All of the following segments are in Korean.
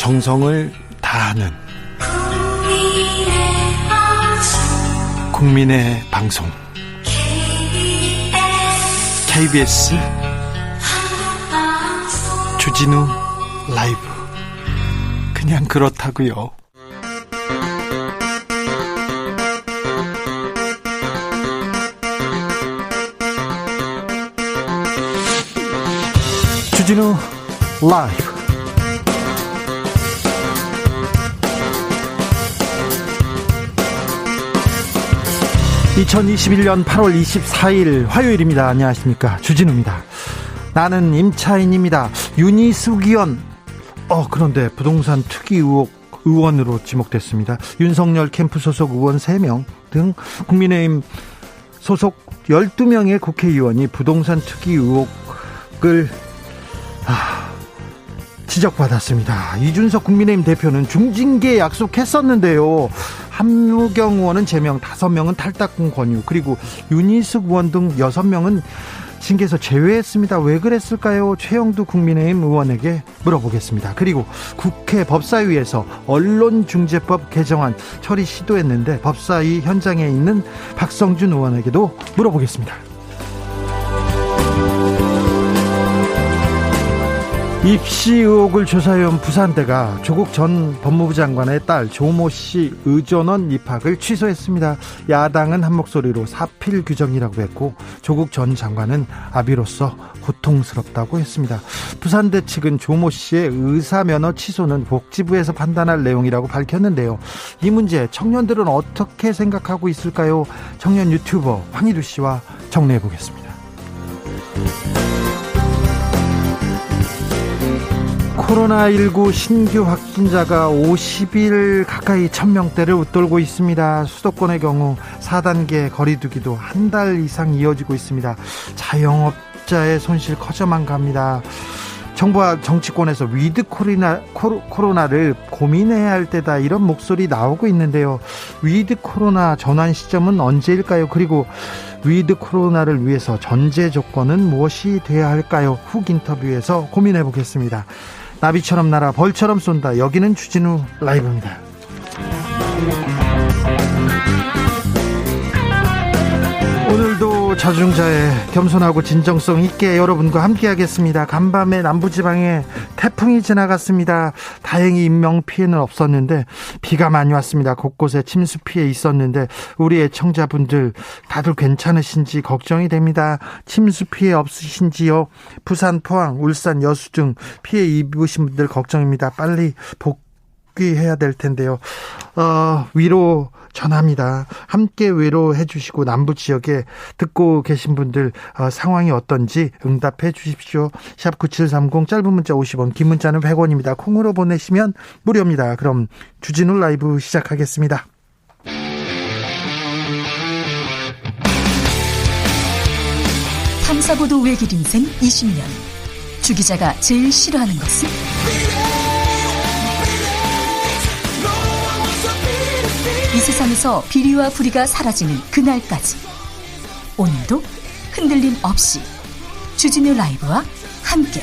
정성을 다하는 국민의 방송 KBS 주진우 라이브. 그냥 그렇다고요. 주진우 라이브. 2021년 8월 24일 화요일입니다. 안녕하십니까, 주진우입니다. 나는 임차인입니다. 윤희숙 의원, 그런데 부동산 투기 의혹 의원으로 지목됐습니다. 윤석열 캠프 소속 의원 3명 등 국민의힘 소속 12명의 국회의원이 부동산 투기 의혹을 지적받았습니다. 이준석 국민의힘 대표는 중징계 약속했었는데요. 한무경 의원은 제명, 5명은 탈당권 권유, 그리고 윤희숙 의원 등 6명은 징계에서 제외했습니다. 왜 그랬을까요? 최영두 국민의힘 의원에게 물어보겠습니다. 그리고 국회 법사위에서 언론중재법 개정안 처리 시도했는데 법사위 현장에 있는 박성준 의원에게도 물어보겠습니다. 입시 의혹을 조사해온 부산대가 조국 전 법무부 장관의 딸 조모 씨 의전원 입학을 취소했습니다. 야당은 한 목소리로 사필 규정이라고 했고, 조국 전 장관은 아비로서 고통스럽다고 했습니다. 부산대 측은 조모 씨의 의사면허 취소는 복지부에서 판단할 내용이라고 밝혔는데요. 이 문제 청년들은 어떻게 생각하고 있을까요? 청년 유튜버 황희두 씨와 정리해 보겠습니다. 코로나19 신규 확진자가 50일 가까이 1000명대를 웃돌고 있습니다. 수도권의 경우 4단계 거리두기도 한 달 이상 이어지고 있습니다. 자영업자의 손실 커져만 갑니다. 정부와 정치권에서 위드 코로나를 고민해야 할 때다, 이런 목소리 나오고 있는데요. 위드 코로나 전환 시점은 언제일까요? 그리고 위드 코로나를 위해서 전제 조건은 무엇이 돼야 할까요? 훅 인터뷰에서 고민해 보겠습니다. 나비처럼 날아 벌처럼 쏜다. 여기는 주진우 라이브입니다. 오늘도 자중자애, 겸손하고 진정성 있게 여러분과 함께하겠습니다. 간밤에 남부지방에 태풍이 지나갔습니다. 다행히 인명피해는 없었는데 비가 많이 왔습니다. 곳곳에 침수피해 있었는데 우리 애청자분들 다들 괜찮으신지 걱정이 됩니다. 침수피해 없으신지요? 부산, 포항, 울산, 여수 등 피해 입으신 분들 걱정입니다. 빨리 복귀해야 될 텐데요. 위로 전합니다. 함께 위로해 주시고, 남부 지역에 듣고 계신 분들 상황이 어떤지 응답해 주십시오. 샵 9730, 짧은 문자 50원, 긴 문자는 100원입니다. 콩으로 보내시면 무료입니다. 그럼 주진우 라이브 시작하겠습니다. 탐사보도 외길 인생 20년. 주 기자가 제일 싫어하는 것은? 이 세상에서 비리와 부리가 사라지는 그날까지, 오늘도 흔들림 없이 주진우 라이브와 함께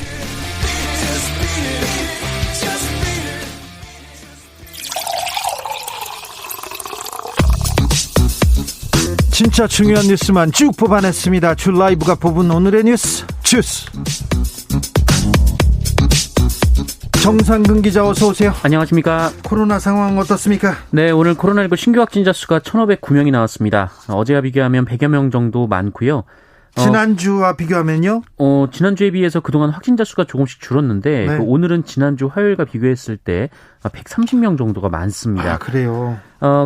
진짜 중요한 뉴스만 쭉 뽑아냈습니다. 주 라이브가 뽑은 오늘의 뉴스 주스. 정상근 기자, 어서 오세요. 안녕하십니까. 코로나 상황 어떻습니까? 네, 오늘 코로나19 신규 확진자 수가 1,509명이 나왔습니다. 어제와 비교하면 100여 명 정도 많고요. 지난주와 비교하면요? 지난주에 비해서 그동안 확진자 수가 조금씩 줄었는데, 네. 오늘은 지난주 화요일과 비교했을 때 130명 정도가 많습니다. 아, 그래요?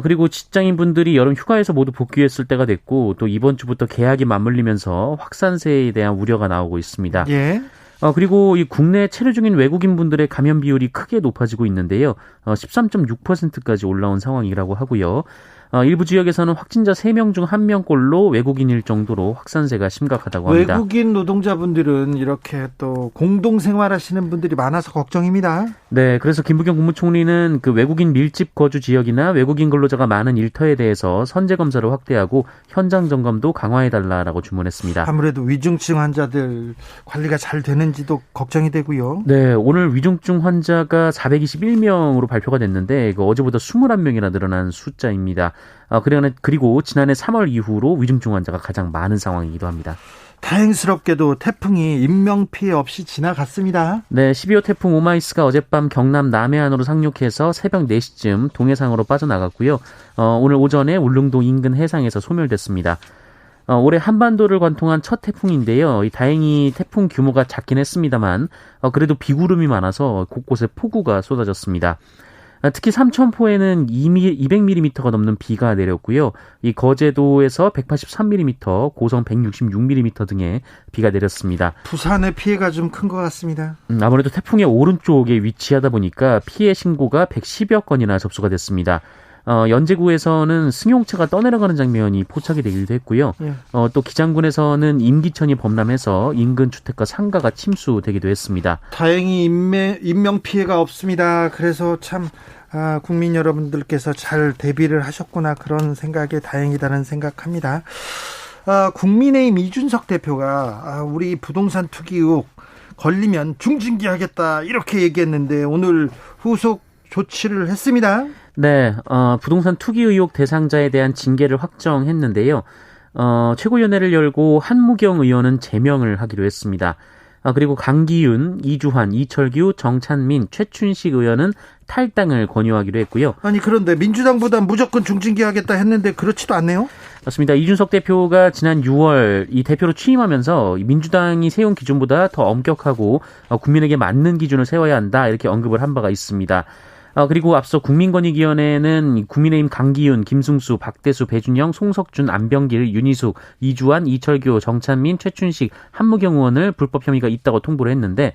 그리고 직장인분들이 여름 휴가에서 모두 복귀했을 때가 됐고, 또 이번 주부터 개학이 맞물리면서 확산세에 대한 우려가 나오고 있습니다. 예. 그리고 이 국내에 체류 중인 외국인 분들의 감염 비율이 크게 높아지고 있는데요. 13.6%까지 올라온 상황이라고 하고요. 일부 지역에서는 확진자 3명 중 1명꼴로 외국인일 정도로 확산세가 심각하다고 합니다. 외국인 노동자분들은 이렇게 또 공동생활하시는 분들이 많아서 걱정입니다. 네, 그래서 김부겸 국무총리는 그 외국인 밀집 거주 지역이나 외국인 근로자가 많은 일터에 대해서 선제 검사를 확대하고 현장 점검도 강화해달라라고 주문했습니다. 아무래도 위중증 환자들 관리가 잘 되는지도 걱정이 되고요. 네, 오늘 위중증 환자가 421명으로 발표가 됐는데 어제보다 21명이나 늘어난 숫자입니다. 그리고 지난해 3월 이후로 위중증 환자가 가장 많은 상황이기도 합니다. 다행스럽게도 태풍이 인명피해 없이 지나갔습니다. 네, 12호 태풍 오마이스가 어젯밤 경남 남해안으로 상륙해서 새벽 4시쯤 동해상으로 빠져나갔고요. 오늘 오전에 울릉도 인근 해상에서 소멸됐습니다. 올해 한반도를 관통한 첫 태풍인데요. 다행히 태풍 규모가 작긴 했습니다만 그래도 비구름이 많아서 곳곳에 폭우가 쏟아졌습니다. 특히 삼천포에는 200mm가 넘는 비가 내렸고요. 이 거제도에서 183mm, 고성 166mm 등의 비가 내렸습니다. 부산의 피해가 좀 큰 것 같습니다. 아무래도 태풍의 오른쪽에 위치하다 보니까 피해 신고가 110여 건이나 접수가 됐습니다. 연제구에서는 승용차가 떠내려가는 장면이 포착이 되기도 했고요. 또 기장군에서는 임기천이 범람해서 인근 주택과 상가가 침수되기도 했습니다. 다행히 인명피해가 없습니다. 그래서 참 국민 여러분들께서 잘 대비를 하셨구나, 그런 생각에 다행이다는 생각합니다. 국민의힘 이준석 대표가 우리 부동산 투기 의혹 걸리면 중징계하겠다 이렇게 얘기했는데 오늘 후속 조치를 했습니다. 네, 부동산 투기 의혹 대상자에 대한 징계를 확정했는데요. 최고위원회를 열고 한무경 의원은 제명을 하기로 했습니다. 그리고 강기윤, 이주환, 이철규, 정찬민, 최춘식 의원은 탈당을 권유하기로 했고요. 아니, 그런데 민주당보다 무조건 중징계하겠다 했는데 그렇지도 않네요. 맞습니다. 이준석 대표가 지난 6월 이 대표로 취임하면서 민주당이 세운 기준보다 더 엄격하고 국민에게 맞는 기준을 세워야 한다, 이렇게 언급을 한 바가 있습니다. 그리고 앞서 국민권익위원회는 국민의힘 강기윤, 김승수, 박대수, 배준영, 송석준, 안병길, 윤희숙, 이주환, 이철규, 정찬민, 최춘식, 한무경 의원을 불법 혐의가 있다고 통보를 했는데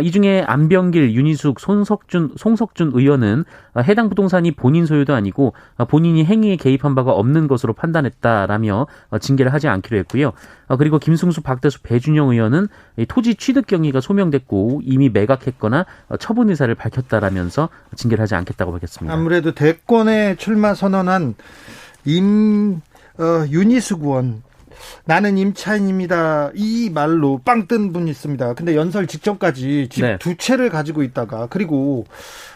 이 중에 안병길, 윤희숙, 송석준 의원은 해당 부동산이 본인 소유도 아니고 본인이 행위에 개입한 바가 없는 것으로 판단했다라며 징계를 하지 않기로 했고요. 그리고 김승수, 박대수, 배준영 의원은 토지 취득 경위가 소명됐고 이미 매각했거나 처분 의사를 밝혔다라면서 징계를 하지 않겠다고 밝혔습니다. 아무래도 대권에 출마 선언한 윤희숙 의원, 나는 임차인입니다, 이 말로 빵 뜬 분이 있습니다. 근데 연설 직전까지 집 두 채를 가지고 있다가, 그리고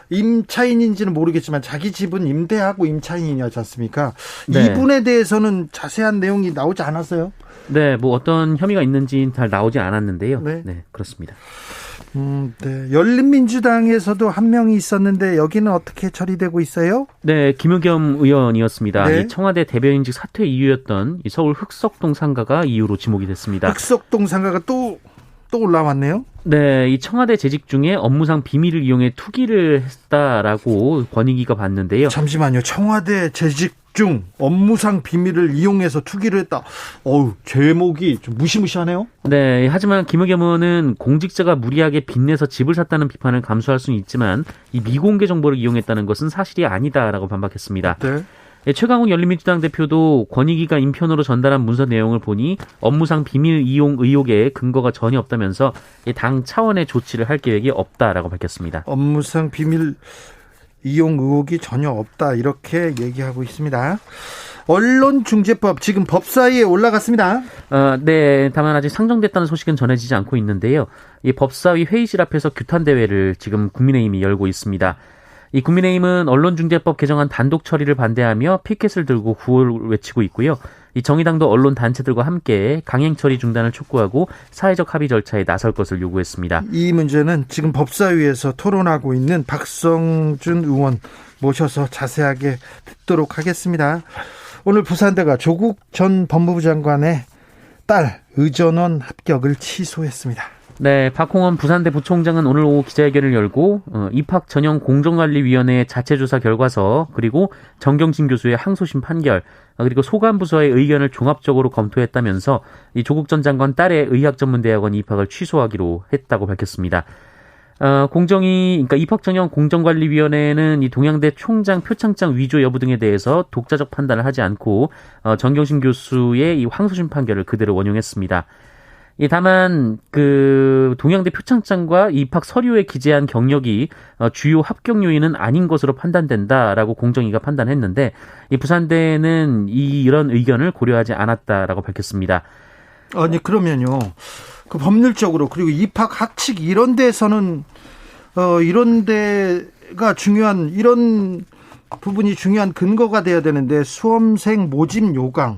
임차인인지는 모르겠지만 자기 집은 임대하고 임차인이었지 않습니까? 네. 이분에 대해서는 자세한 내용이 나오지 않았어요? 네, 뭐 어떤 혐의가 있는지는 잘 나오지 않았는데요. 네, 그렇습니다. 네. 열린민주당에서도 한 명이 있었는데 여기는 어떻게 처리되고 있어요? 네, 김의겸 의원이었습니다. 네. 이 청와대 대변인직 사퇴 이유였던 이 서울 흑석동 상가가 이유로 지목이 됐습니다. 흑석동 상가가 또 올라왔네요? 네, 이 청와대 재직 중에 업무상 비밀을 이용해 투기를 했다라고 권익위가 봤는데요. 잠시만요. 청와대 재직 중 업무상 비밀을 이용해서 투기를 했다. 제목이 좀 무시무시하네요. 네, 하지만 김의겸 의원은 공직자가 무리하게 빚내서 집을 샀다는 비판을 감수할 수는 있지만 이 미공개 정보를 이용했다는 것은 사실이 아니다라고 반박했습니다. 네. 최강욱 열린민주당 대표도 권익위가 인편으로 전달한 문서 내용을 보니 업무상 비밀 이용 의혹에 근거가 전혀 없다면서 당 차원의 조치를 할 계획이 없다라고 밝혔습니다. 업무상 비밀 이용 의혹이 전혀 없다, 이렇게 얘기하고 있습니다. 언론중재법 지금 법사위에 올라갔습니다. 네, 다만 아직 상정됐다는 소식은 전해지지 않고 있는데요. 이 법사위 회의실 앞에서 규탄 대회를 지금 국민의힘이 열고 있습니다. 이 국민의힘은 언론중재법 개정안 단독 처리를 반대하며 피켓을 들고 구호를 외치고 있고요. 이 정의당도 언론 단체들과 함께 강행 처리 중단을 촉구하고 사회적 합의 절차에 나설 것을 요구했습니다. 이 문제는 지금 법사위에서 토론하고 있는 박성준 의원 모셔서 자세하게 듣도록 하겠습니다. 오늘 부산대가 조국 전 법무부 장관의 딸 의전원 합격을 취소했습니다. 네, 박홍원 부산대 부총장은 오늘 오후 기자회견을 열고 입학 전형 공정관리위원회 자체조사 결과서, 그리고 정경심 교수의 항소심 판결, 그리고 소관부서의 의견을 종합적으로 검토했다면서 이 조국 전 장관 딸의 의학전문대학원 입학을 취소하기로 했다고 밝혔습니다. 그러니까 입학전형 공정관리위원회는 이 동양대 총장 표창장 위조 여부 등에 대해서 독자적 판단을 하지 않고 정경심 교수의 이 항소심 판결을 그대로 원용했습니다. 다만 그 동양대 표창장과 입학 서류에 기재한 경력이 주요 합격 요인은 아닌 것으로 판단된다라고 공정위가 판단했는데 이 부산대는 이런 의견을 고려하지 않았다라고 밝혔습니다. 아니 그러면요. 그 법률적으로 그리고 입학 학칙 이런 데서는 이런 데가 중요한 이런 부분이 중요한 근거가 돼야 되는데 수험생 모집 요강의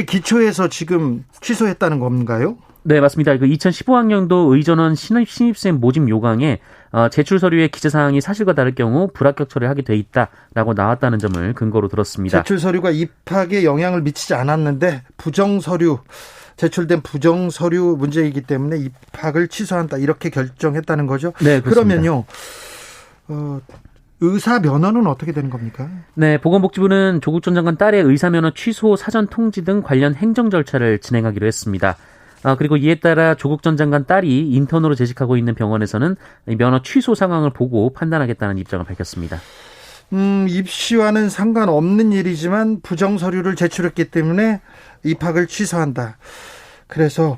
기초에서 지금 취소했다는 건가요? 네, 맞습니다. 그 2015학년도 의전원 신입생 모집 요강에 제출 서류의 기재 사항이 사실과 다를 경우 불합격 처리하게 돼 있다라고 나왔다는 점을 근거로 들었습니다. 제출 서류가 입학에 영향을 미치지 않았는데 제출된 부정 서류 문제이기 때문에 입학을 취소한다 이렇게 결정했다는 거죠. 네, 그렇습니다. 그러면요. 의사 면허는 어떻게 되는 겁니까? 네, 보건복지부는 조국 전 장관 딸의 의사 면허 취소 사전 통지 등 관련 행정 절차를 진행하기로 했습니다. 그리고 이에 따라 조국 전 장관 딸이 인턴으로 재직하고 있는 병원에서는 면허 취소 상황을 보고 판단하겠다는 입장을 밝혔습니다. 입시와는 상관없는 일이지만 부정 서류를 제출했기 때문에 입학을 취소한다. 그래서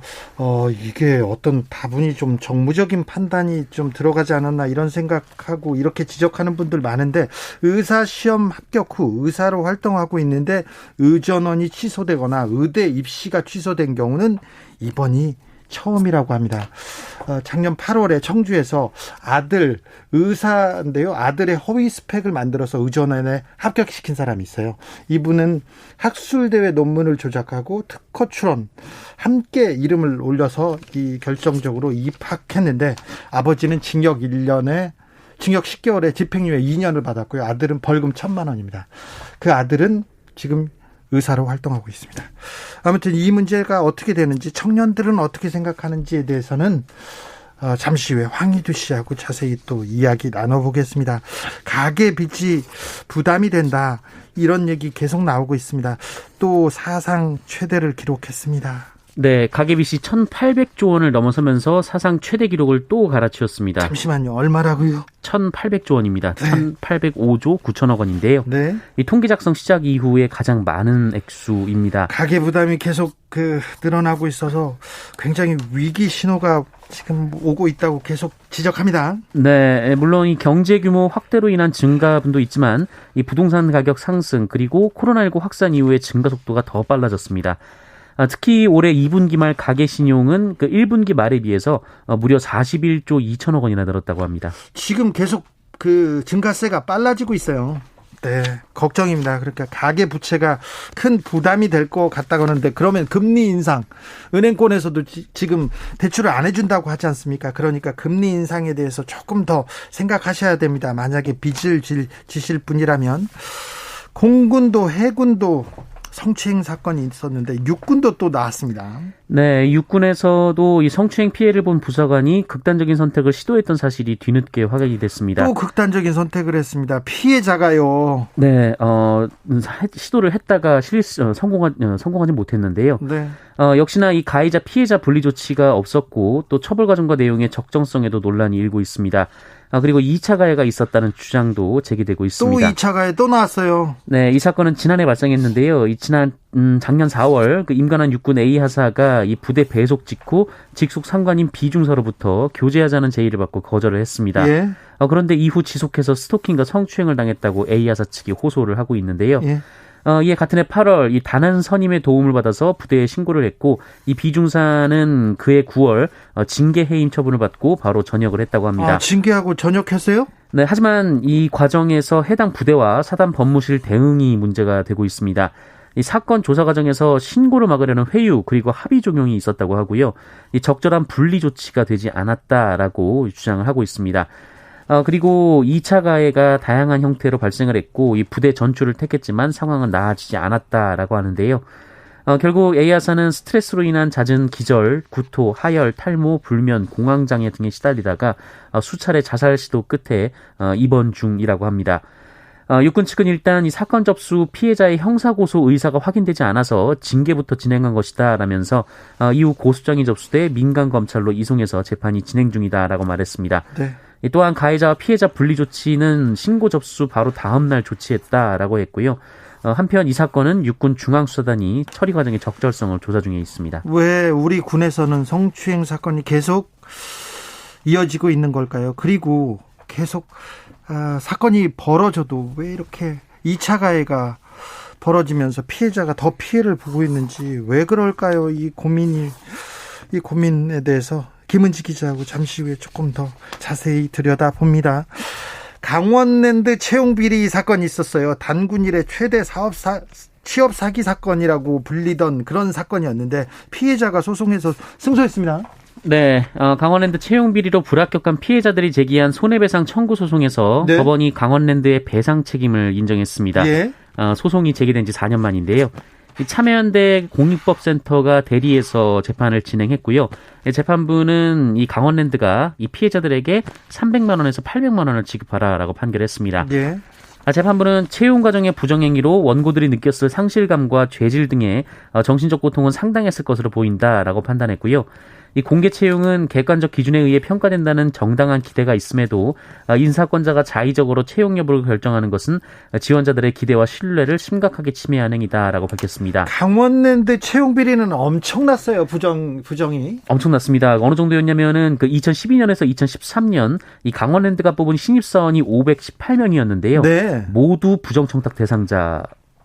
이게 어떤 다분히 좀 정무적인 판단이 좀 들어가지 않았나 이런 생각하고 이렇게 지적하는 분들 많은데 의사 시험 합격 후 의사로 활동하고 있는데 의전원이 취소되거나 의대 입시가 취소된 경우는 이번이 처음이라고 합니다. 작년 8월에 청주에서 아들 의사인데요. 아들의 허위 스펙을 만들어서 의전원에 합격시킨 사람이 있어요. 이분은 학술대회 논문을 조작하고 특허 출원 함께 이름을 올려서 결정적으로 입학했는데 아버지는 징역 1년에 징역 10개월에 집행유예 2년을 받았고요. 아들은 벌금 1,000만 원입니다. 그 아들은 지금 의사로 활동하고 있습니다. 아무튼 이 문제가 어떻게 되는지 청년들은 어떻게 생각하는지에 대해서는 잠시 후에 황희두 씨하고 자세히 또 이야기 나눠보겠습니다. 가계빚이 부담이 된다 이런 얘기 계속 나오고 있습니다. 또 사상 최대를 기록했습니다. 네, 가계빚이 1,800조 원을 넘어서면서 사상 최대 기록을 또 갈아치웠습니다. 잠시만요. 얼마라고요? 1,800조 원입니다. 네. 1,805조 9천억 원인데요. 네. 이 통계 작성 시작 이후에 가장 많은 액수입니다. 가계 부담이 계속 늘어나고 있어서 굉장히 위기 신호가 지금 오고 있다고 계속 지적합니다. 네, 물론 이 경제 규모 확대로 인한 증가분도 있지만 이 부동산 가격 상승 그리고 코로나19 확산 이후에 증가 속도가 더 빨라졌습니다. 특히 올해 2분기 말 가계 신용은 그 1분기 말에 비해서 무려 41조 2천억 원이나 늘었다고 합니다. 지금 계속 증가세가 빨라지고 있어요. 네, 걱정입니다. 그러니까 가계 부채가 큰 부담이 될 것 같다고 하는데 그러면 금리 인상, 은행권에서도 지금 대출을 안 해준다고 하지 않습니까? 그러니까 금리 인상에 대해서 조금 더 생각하셔야 됩니다. 만약에 빚을 지실 분이라면 공군도 해군도 성추행 사건이 있었는데 육군도 또 나왔습니다. 네, 육군에서도 이 성추행 피해를 본 부사관이 극단적인 선택을 시도했던 사실이 뒤늦게 확인이 됐습니다. 또 극단적인 선택을 했습니다. 피해자가요. 네, 시도를 했다가 성공하지 못했는데요. 네. 역시나 이 가해자 피해자 분리 조치가 없었고 또 처벌 과정과 내용의 적정성에도 논란이 일고 있습니다. 그리고 2차 가해가 있었다는 주장도 제기되고 있습니다. 또 2차 가해 또 나왔어요. 네, 이 사건은 지난해 발생했는데요. 작년 4월 임관한 육군 A 하사가 이 부대 배속 직후 직속 상관인 비중서로부터 교제하자는 제의를 받고 거절을 했습니다. 예. 그런데 이후 지속해서 스토킹과 성추행을 당했다고 A 하사 측이 호소를 하고 있는데요. 예. 이에 같은 해 8월 이 단한 선임의 도움을 받아서 부대에 신고를 했고 이 비중사는 그해 9월 징계 해임 처분을 받고 바로 전역을 했다고 합니다. 징계하고 전역했어요? 네, 하지만 이 과정에서 해당 부대와 사단 법무실 대응이 문제가 되고 있습니다. 이 사건 조사 과정에서 신고를 막으려는 회유 그리고 합의 종용이 있었다고 하고요. 이 적절한 분리 조치가 되지 않았다라고 주장을 하고 있습니다. 그리고 2차 가해가 다양한 형태로 발생을 했고 이 부대 전출을 택했지만 상황은 나아지지 않았다라고 하는데요. 결국 A 하사는 스트레스로 인한 잦은 기절, 구토, 하열, 탈모, 불면, 공황장애 등에 시달리다가 수차례 자살 시도 끝에 입원 중이라고 합니다. 육군 측은 일단 이 사건 접수 피해자의 형사고소 의사가 확인되지 않아서 징계부터 진행한 것이다 라면서 이후 고소장이 접수돼 민간검찰로 이송해서 재판이 진행 중이다라고 말했습니다. 네. 또한 가해자와 피해자 분리 조치는 신고 접수 바로 다음 날 조치했다라고 했고요. 한편 이 사건은 육군 중앙수사단이 처리 과정의 적절성을 조사 중에 있습니다. 왜 우리 군에서는 성추행 사건이 계속 이어지고 있는 걸까요? 그리고 계속 사건이 벌어져도 왜 이렇게 2차 가해가 벌어지면서 피해자가 더 피해를 보고 있는지 왜 그럴까요? 이 고민에 대해서 김은지 기자하고 잠시 후에 조금 더 자세히 들여다봅니다. 강원랜드 채용 비리 사건이 있었어요. 단군 일의 최대 취업 사기 사건이라고 불리던 그런 사건이었는데 피해자가 소송해서 승소했습니다. 네, 강원랜드 채용 비리로 불합격한 피해자들이 제기한 손해배상 청구 소송에서 네. 법원이 강원랜드의 배상 책임을 인정했습니다. 예. 소송이 제기된 지 4년 만인데요. 참여연대 공익법센터가 대리해서 재판을 진행했고요. 재판부는 이 강원랜드가 이 피해자들에게 300만 원에서 800만 원을 지급하라라고 판결했습니다. 예. 재판부는 채용 과정의 부정행위로 원고들이 느꼈을 상실감과 죄질 등의 정신적 고통은 상당했을 것으로 보인다라고 판단했고요. 이 공개 채용은 객관적 기준에 의해 평가된다는 정당한 기대가 있음에도 인사권자가 자의적으로 채용 여부를 결정하는 것은 지원자들의 기대와 신뢰를 심각하게 침해한 행위다라고 밝혔습니다. 강원랜드 채용 비리는 엄청났어요. 부정이. 엄청났습니다. 어느 정도였냐면은 그 2012년에서 2013년 이 강원랜드가 뽑은 신입사원이 518명이었는데요. 네. 모두 부정청탁 대상자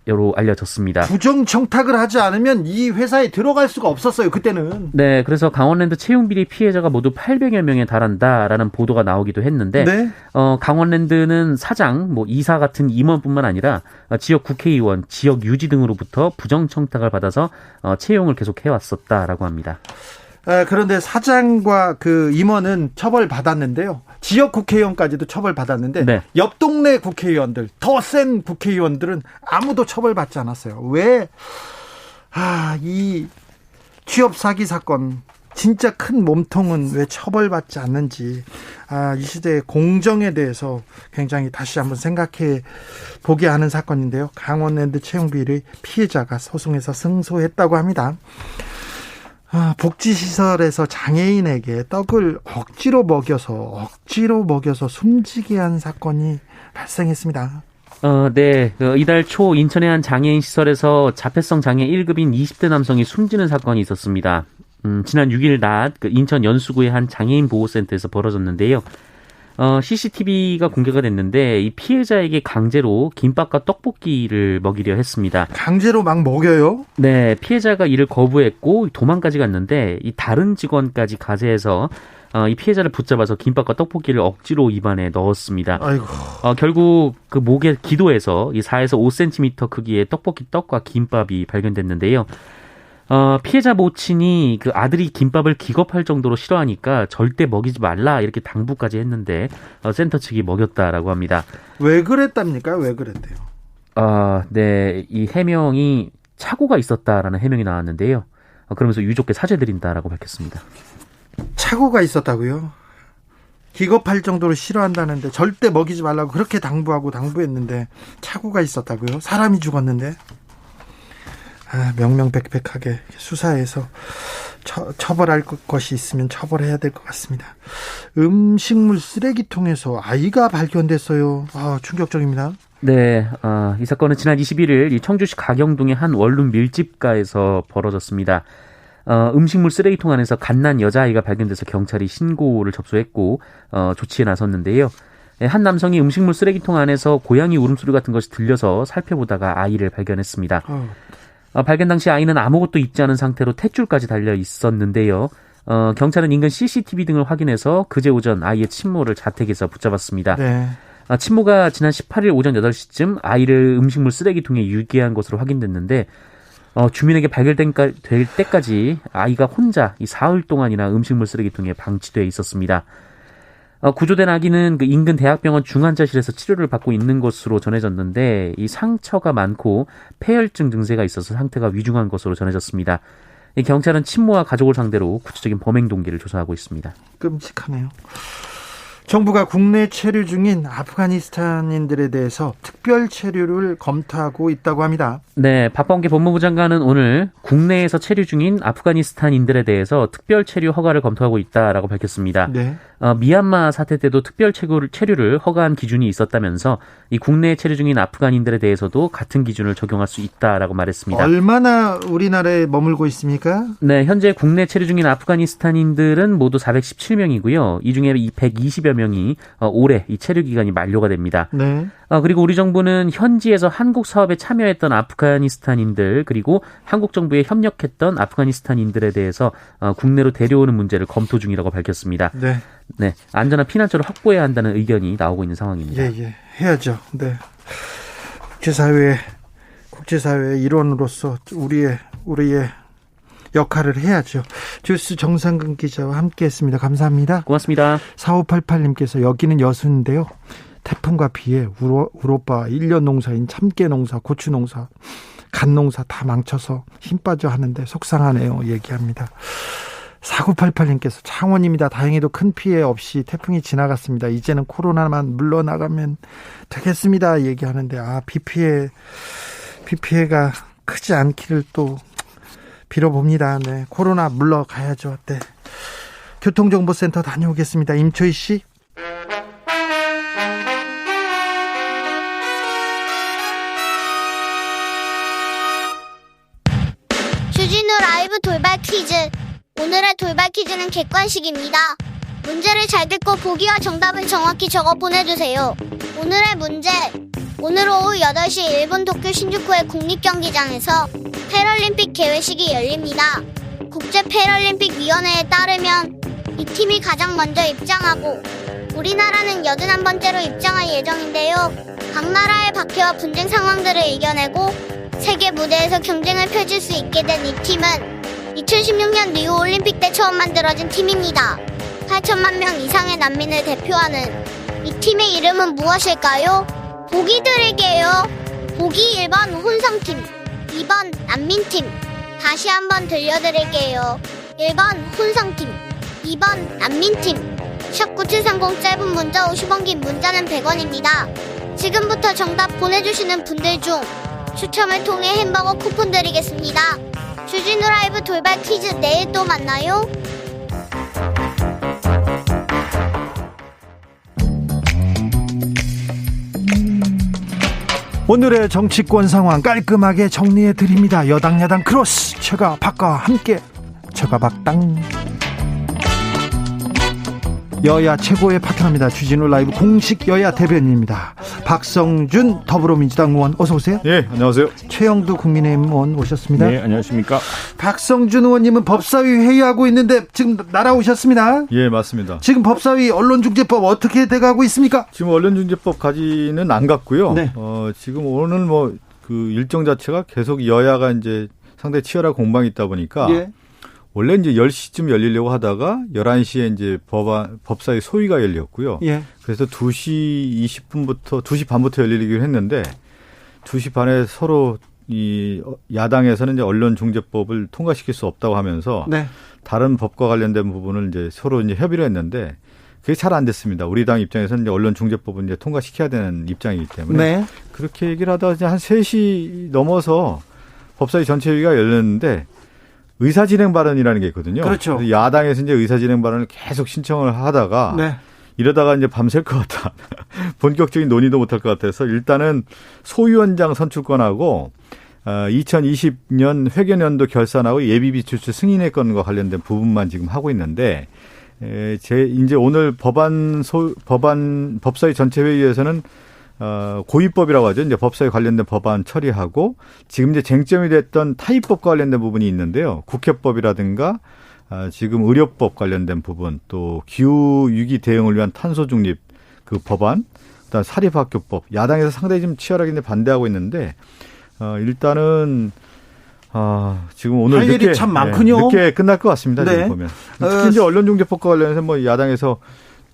로 알려졌습니다. 부정청탁을 하지 않으면 이 회사에 들어갈 수가 없었어요. 그때는. 네, 그래서 강원랜드 채용 비리 피해자가 모두 800여 명에 달한다라는 보도가 나오기도 했는데 네? 강원랜드는 사장, 이사 같은 임원뿐만 아니라 지역 국회의원, 지역 유지 등으로부터 부정청탁을 받아서 채용을 계속 해왔었다라고 합니다. 그런데 사장과 그 임원은 처벌받았는데요. 지역 국회의원까지도 처벌받았는데 네. 옆 동네 국회의원들, 더 센 국회의원들은 아무도 처벌받지 않았어요. 왜? 이 취업 사기 사건 진짜 큰 몸통은 왜 처벌받지 않는지 이 시대의 공정에 대해서 굉장히 다시 한번 생각해 보게 하는 사건인데요. 강원랜드 채용 비리 피해자가 소송에서 승소했다고 합니다. 복지시설에서 장애인에게 떡을 억지로 먹여서 숨지게 한 사건이 발생했습니다. 네. 이달 초 인천의 한 장애인 시설에서 자폐성 장애 1급인 20대 남성이 숨지는 사건이 있었습니다. 지난 6일 낮 인천 연수구의 한 장애인 보호센터에서 벌어졌는데요. CCTV가 공개가 됐는데 이 피해자에게 강제로 김밥과 떡볶이를 먹이려 했습니다. 강제로 막 먹여요? 네, 피해자가 이를 거부했고 도망까지 갔는데 이 다른 직원까지 가세해서 이 피해자를 붙잡아서 김밥과 떡볶이를 억지로 입안에 넣었습니다. 아이고. 결국 그 목의 기도에서 이 4에서 5cm 크기의 떡과 김밥이 발견됐는데요. 피해자 모친이 그 아들이 김밥을 기겁할 정도로 싫어하니까 절대 먹이지 말라 이렇게 당부까지 했는데 센터 측이 먹였다라고 합니다. 왜 그랬답니까? 왜 그랬대요? 네, 이 해명이 착오가 있었다라는 해명이 나왔는데요. 그러면서 유족께 사죄드린다라고 밝혔습니다. 착오가 있었다고요? 기겁할 정도로 싫어한다는데 절대 먹이지 말라고 그렇게 당부했는데 착오가 있었다고요? 사람이 죽었는데? 명명백백하게 수사해서 처벌할 것이 있으면 처벌해야 될 것 같습니다. 음식물 쓰레기통에서 아이가 발견됐어요. 충격적입니다. 네, 이 사건은 지난 21일 이 청주시 가경동의 한 원룸 밀집가에서 벌어졌습니다. 음식물 쓰레기통 안에서 갓난 여자아이가 발견돼서 경찰이 신고를 접수했고 조치에 나섰는데요. 한 남성이 음식물 쓰레기통 안에서 고양이 울음소리 같은 것이 들려서 살펴보다가 아이를 발견했습니다. 발견 당시 아이는 아무것도 입지 않은 상태로 탯줄까지 달려 있었는데요. 경찰은 인근 CCTV 등을 확인해서 그제 오전 아이의 친모를 자택에서 붙잡았습니다. 네. 친모가 지난 18일 오전 8시쯤 아이를 음식물 쓰레기통에 유기한 것으로 확인됐는데 주민에게 발견될 때까지 아이가 혼자 이 사흘 동안이나 음식물 쓰레기통에 방치되어 있었습니다. 구조된 아기는 그 인근 대학병원 중환자실에서 치료를 받고 있는 것으로 전해졌는데 이 상처가 많고 폐혈증 증세가 있어서 상태가 위중한 것으로 전해졌습니다. 이 경찰은 친모와 가족을 상대로 구체적인 범행 동기를 조사하고 있습니다. 끔찍하네요. 정부가 국내 체류 중인 아프가니스탄인들에 대해서 특별 체류를 검토하고 있다고 합니다. 네, 박범계 법무부 장관은 오늘 국내에서 체류 중인 아프가니스탄인들에 대해서 특별 체류 허가를 검토하고 있다라고 밝혔습니다. 네. 미얀마 사태 때도 특별 체류를 허가한 기준이 있었다면서 이 국내에 체류 중인 아프간인들에 대해서도 같은 기준을 적용할 수 있다라고 말했습니다. 얼마나 우리나라에 머물고 있습니까? 네, 현재 국내 체류 중인 아프가니스탄인들은 모두 417명이고요. 이 중에 120여 명이 올해 이 체류 기간이 만료가 됩니다. 네. 그리고 우리 정부는 현지에서 한국 사업에 참여했던 아프가니스탄인들 그리고 한국 정부에 협력했던 아프가니스탄인들에 대해서 국내로 데려오는 문제를 검토 중이라고 밝혔습니다. 네. 네, 안전한 피난처를 확보해야 한다는 의견이 나오고 있는 상황입니다. 예, 해야죠. 네. 국제사회의 일원으로서 우리의 역할을 해야죠. 주스 정상근 기자와 함께했습니다. 감사합니다. 고맙습니다. 4588님께서 여기는 여수인데요. 태풍과 비에 우로빠 1년 농사인 참깨 농사, 고추 농사, 갓 농사 다 망쳐서 힘 빠져 하는데 속상하네요. 얘기합니다. 4988님께서 창원입니다. 다행히도 큰 피해 없이 태풍이 지나갔습니다. 이제는 코로나만 물러나가면 되겠습니다. 얘기하는데 비 피해가 크지 않기를 또 빌어봅니다. 네, 코로나 물러가야죠. 네. 교통정보센터 다녀오겠습니다. 임초희 씨. 주진우 라이브 돌발 퀴즈. 오늘의 돌발 퀴즈는 객관식입니다. 문제를 잘 듣고 보기와 정답을 정확히 적어 보내주세요. 오늘의 문제. 오늘 오후 8시 일본 도쿄 신주쿠의 국립경기장에서 패럴림픽 개회식이 열립니다. 국제패럴림픽위원회에 따르면 이 팀이 가장 먼저 입장하고 우리나라는 81번째로 입장할 예정인데요. 각 나라의 박해와 분쟁 상황들을 이겨내고 세계 무대에서 경쟁을 펼칠 수 있게 된 이 팀은 2016년 리우 올림픽 때 처음 만들어진 팀입니다. 8천만 명 이상의 난민을 대표하는 이 팀의 이름은 무엇일까요? 보기 드릴게요. 보기 1번 혼성팀, 2번 난민팀. 다시 한번 들려드릴게요. 1번 혼성팀, 2번 난민팀. 샵9730 짧은 문자 50원, 긴 문자는 100원입니다. 지금부터 정답 보내주시는 분들 중 추첨을 통해 햄버거 쿠폰 드리겠습니다. 주진우 라이브 돌발 퀴즈 내일 또 만나요. 오늘의 정치권 상황 깔끔하게 정리해 드립니다. 여당 야당 크로스 최가박과 함께 최가박당. 여야 최고의 파트너입니다. 주진우 라이브 공식 여야 대변인입니다. 박성준 더불어민주당 의원 어서 오세요. 네, 안녕하세요. 최영두 국민의힘 의원 오셨습니다. 네, 안녕하십니까. 박성준 의원님은 법사위 회의하고 있는데 지금 날아오셨습니다. 예, 맞습니다. 지금 법사위 언론중재법 어떻게 돼가고 있습니까? 지금 언론중재법까지는 안 갔고요. 네. 지금 오늘 그 일정 자체가 계속 여야가 이제 상당히 치열한 공방이 있다 보니까 예. 원래 이제 10시쯤 열리려고 하다가 11시에 이제 법사위 소위가 열렸고요. 예. 그래서 2시 20분부터 2시 반부터 열리기로 했는데 2시 반에 서로 이 야당에서는 이제 언론중재법을 통과시킬 수 없다고 하면서 네. 다른 법과 관련된 부분을 이제 서로 이제 협의를 했는데 그게 잘 안 됐습니다. 우리 당 입장에서는 이제 언론중재법을 이제 통과시켜야 되는 입장이기 때문에 네. 그렇게 얘기를 하다가 이제 한 3시 넘어서 법사위 전체회의가 열렸는데 의사진행 발언이라는 게 있거든요. 그렇죠. 그래서 야당에서 이제 의사진행 발언을 계속 신청을 하다가 네. 이러다가 이제 밤샐 것 같다. 본격적인 논의도 못할 것 같아서 일단은 소위원장 선출권하고 2020년 회계연도 결산하고 예비비 출처 승인의 건과 관련된 부분만 지금 하고 있는데 이제 오늘 법사위 전체 회의에서는 고위법이라고 하죠. 이제 법사위 관련된 법안 처리하고 지금 이제 쟁점이 됐던 타입법과 관련된 부분이 있는데요. 국회법이라든가 지금 의료법 관련된 부분 또 기후 위기 대응을 위한 탄소 중립 그 법안, 그다음 사립학교법 야당에서 상당히 좀 치열하게 반대하고 있는데 일단은 지금 오늘 할 일이 참 많군요. 늦게 끝날 것 같습니다. 네. 지금 보면 특히 이제 언론중재법과 관련해서 야당에서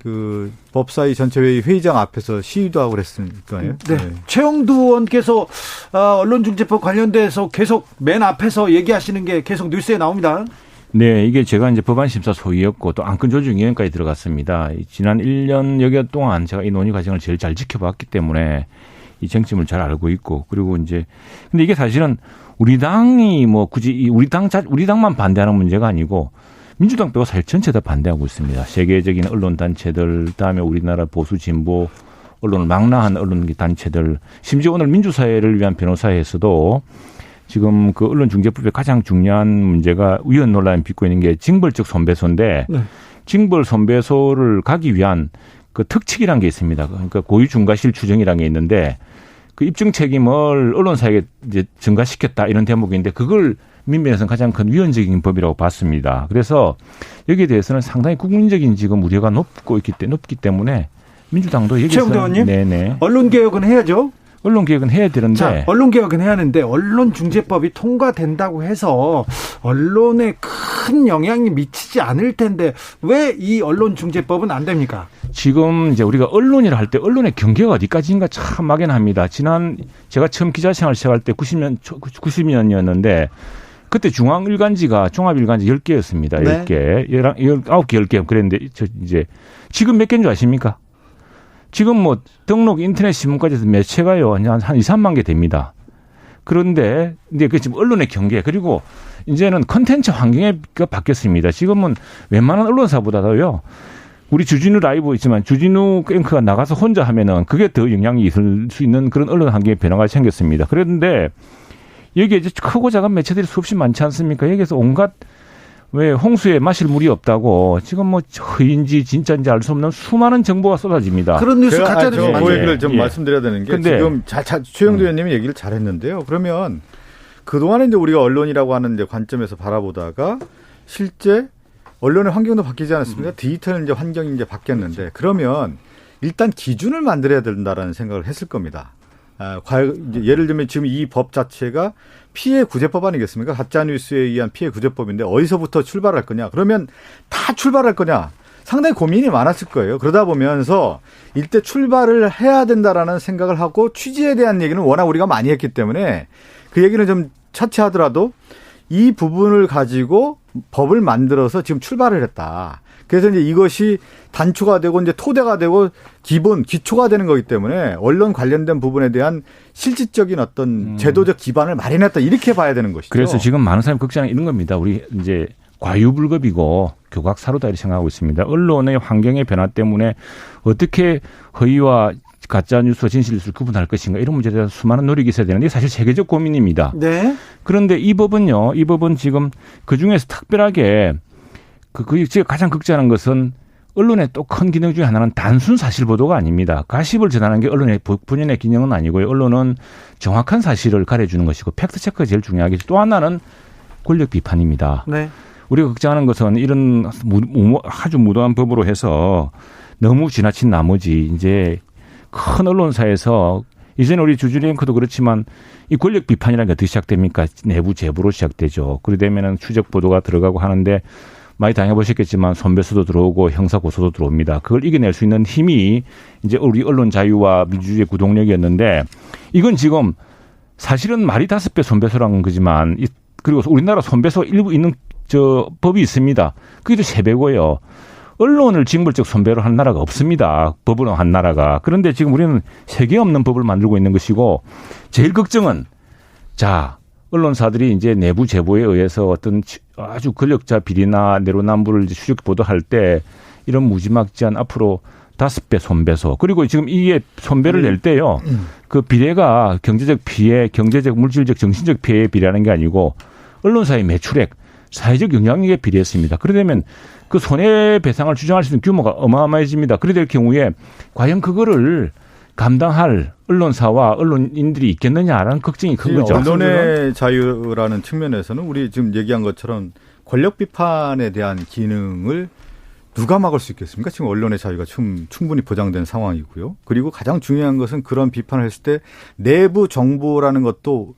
그 법사위 전체회의 회의장 앞에서 시위도 하고 그랬으니까요. 네. 네. 최영두 의원께서 언론중재법 관련돼서 계속 맨 앞에서 얘기하시는 게 계속 뉴스에 나옵니다. 네, 이게 제가 이제 법안심사 소위였고 또 안건조정위원회까지 들어갔습니다. 지난 1년여 동안 제가 이 논의 과정을 제일 잘 지켜봤기 때문에 이 쟁점을 잘 알고 있고, 그리고 이제 근데 이게 사실은 우리 당이 뭐 굳이 우리 당만 반대하는 문제가 아니고 민주당 빼고 사실 전체 다 반대하고 있습니다. 세계적인 언론 단체들, 그다음에 우리나라 보수 진보 언론을 망라한 언론 단체들, 심지어 오늘 민주사회를 위한 변호사에서도 지금 그 언론중재법의 가장 중요한 문제가 위헌 논란을 빚고 있는 게 징벌적 손배소인데, 네. 징벌 손배소를 가기 위한 그 특칙이라는 게 있습니다. 그러니까 고의 중과실 추정이라는 게 있는데 그 입증 책임을 언론사에게 이제 증가시켰다 이런 대목인데 그걸 민변에서는 가장 큰 위헌적인 법이라고 봤습니다. 그래서 여기에 대해서는 상당히 국민적인 지금 우려가 높기 때문에 민주당도 여기서 최영도 의원님, 네네. 언론 개혁은 해야죠. 언론 개혁은 해야 되는데. 자, 언론 개혁은 해야 하는데 언론중재법이 통과된다고 해서 언론에 큰 영향이 미치지 않을 텐데 왜 이 언론중재법은 안 됩니까? 지금 이제 우리가 언론이라 할 때 언론의 경계가 어디까지인가 참 막연합니다. 제가 처음 기자생활 시작할 때 90년이었는데 그때 중앙일간지가 종합일간지 10개였습니다. 네. 10개. 9개, 10개 그랬는데 이제 지금 몇 개인 줄 아십니까? 지금 뭐 등록 인터넷 신문까지 해서 매체가요 한 2, 3만 개 됩니다. 그런데 이제 그 지금 언론의 경계, 그리고 이제는 컨텐츠 환경이 바뀌었습니다. 지금은 웬만한 언론사보다도요. 우리 주진우 라이브 있지만 주진우 앵커가 나가서 혼자 하면은 그게 더 영향이 있을 수 있는 그런 언론 환경의 변화가 생겼습니다. 그런데 여기에 이제 크고 작은 매체들이 수없이 많지 않습니까? 여기에서 온갖 왜 홍수에 마실 물이 없다고 지금 뭐 허인지 진짜인지 알 수 없는 수많은 정보가 쏟아집니다. 그런 뉴스 가짜뉴스 많아요. 그 얘기를 좀 말씀드려야 되는 게 지금 최영도 의원님이 얘기를 잘했는데요. 그러면 그동안에 이제 우리가 언론이라고 하는 이제 관점에서 바라보다가 실제 언론의 환경도 바뀌지 않았습니까? 디지털 이제 환경이 이제 바뀌었는데 그러면 일단 기준을 만들어야 된다라는 생각을 했을 겁니다. 예를 들면 지금 이 법 자체가 피해 구제법 아니겠습니까? 가짜뉴스에 의한 피해 구제법인데 어디서부터 출발할 거냐? 그러면 다 출발할 거냐? 상당히 고민이 많았을 거예요. 그러다 보면서 일대 출발을 해야 된다라는 생각을 하고 취지에 대한 얘기는 워낙 우리가 많이 했기 때문에 그 얘기는 좀 차치하더라도 이 부분을 가지고 법을 만들어서 지금 출발을 했다. 그래서 이제 이것이 단초가 되고 이제 토대가 되고 기초가 되는 거기 때문에 언론 관련된 부분에 대한 실질적인 어떤 제도적 기반을 마련했다. 이렇게 봐야 되는 것이죠. 그래서 지금 많은 사람이 걱정이 이런 겁니다. 우리 이제 과유불급이고 교각사로다 이렇게 생각하고 있습니다. 언론의 환경의 변화 때문에 어떻게 허위와 가짜뉴스와 진실뉴스를 구분할 것인가 이런 문제에 대해서 수많은 노력이 있어야 되는데 사실 세계적 고민입니다. 네. 그런데 이 법은 지금 그중에서 특별하게 제가 가장 걱정하는 것은 언론의 또 큰 기능 중에 하나는 단순 사실 보도가 아닙니다. 가십을 전하는 게 언론의 본연의 기능은 아니고요. 언론은 정확한 사실을 가려주는 것이고 팩트체크가 제일 중요하겠죠. 또 하나는 권력 비판입니다. 네. 우리가 걱정하는 것은 이런 아주 무도한 법으로 해서 너무 지나친 나머지 이제 큰 언론사에서 이제는 우리 주진우 앵커도 그렇지만 이 권력 비판이라는 게 어떻게 시작됩니까? 내부 제보로 시작되죠. 그러다 보면 추적 보도가 들어가고 하는데 많이 당해보셨겠지만 손배수도 들어오고 형사 고소도 들어옵니다. 그걸 이겨낼 수 있는 힘이 이제 우리 언론 자유와 민주주의의 구동력이었는데 이건 지금 사실은 말이 5배 손배소라는 거지만 그리고 우리나라 손배소 일부 있는 법이 있습니다. 그게 또 3배고요. 언론을 징벌적 손배로 한 나라가 없습니다. 법으로 한 나라가. 그런데 지금 우리는 세계 없는 법을 만들고 있는 것이고 제일 걱정은 언론사들이 이제 내부 제보에 의해서 어떤 아주 권력자 비리나 내로남불을 추적 보도할 때 이런 무지막지한 앞으로 5배 손배소. 그리고 지금 이게 손배를 낼 때요. 그 비례가 경제적 피해, 경제적, 물질적, 정신적 피해에 비례하는 게 아니고 언론사의 매출액, 사회적 영향력에 비례했습니다. 그러려면 그 손해배상을 주장할 수 있는 규모가 어마어마해집니다. 그래 될 경우에 과연 그거를 감당할 언론사와 언론인들이 있겠느냐라는 걱정이 큰 거죠. 언론의 자유라는 측면에서는 우리 지금 얘기한 것처럼 권력 비판에 대한 기능을 누가 막을 수 있겠습니까? 지금 언론의 자유가 충분히 보장된 상황이고요. 그리고 가장 중요한 것은 그런 비판을 했을 때 내부 정보라는 것도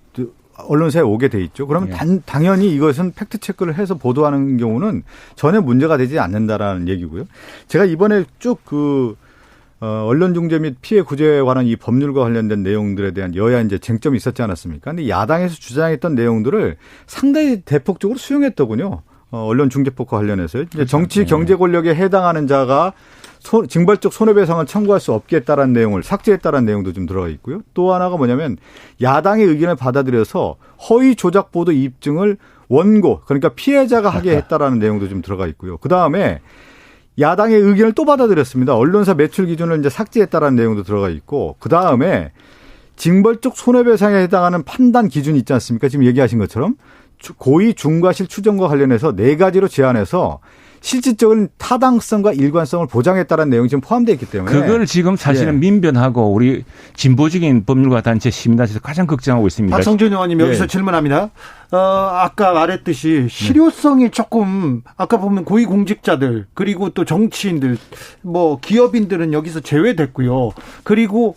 언론사에 오게 돼 있죠. 그러면 당연히 이것은 팩트 체크를 해서 보도하는 경우는 전혀 문제가 되지 않는다라는 얘기고요. 제가 이번에 쭉 언론중재 및 피해 구제에 관한 이 법률과 관련된 내용들에 대한 여야 이제 쟁점이 있었지 않았습니까? 근데 야당에서 주장했던 내용들을 상당히 대폭적으로 수용했더군요. 언론중재법과 관련해서요. 이제 정치 경제 권력에 해당하는 자가 징벌적 손해배상을 청구할 수 없겠다라는 내용을 삭제했다라는 내용도 좀 들어가 있고요. 또 하나가 뭐냐면 야당의 의견을 받아들여서 허위 조작 보도 입증을 원고 그러니까 피해자가 하게 했다라는 내용도 좀 들어가 있고요. 그다음에 야당의 의견을 또 받아들였습니다. 언론사 매출 기준을 이제 삭제했다라는 내용도 들어가 있고 그다음에 징벌적 손해배상에 해당하는 판단 기준이 있지 않습니까? 지금 얘기하신 것처럼 고의 중과실 추정과 관련해서 4가지로 제한해서 실질적인 타당성과 일관성을 보장했다는 내용이 지금 포함되어 있기 때문에 그걸 지금 사실은 민변하고 우리 진보적인 법률가 단체 시민단체에서 가장 걱정하고 있습니다. 박성준 의원님 여기서 질문합니다. 아까 말했듯이 실효성이 조금 아까 보면 고위공직자들 그리고 또 정치인들 뭐 기업인들은 여기서 제외됐고요. 그리고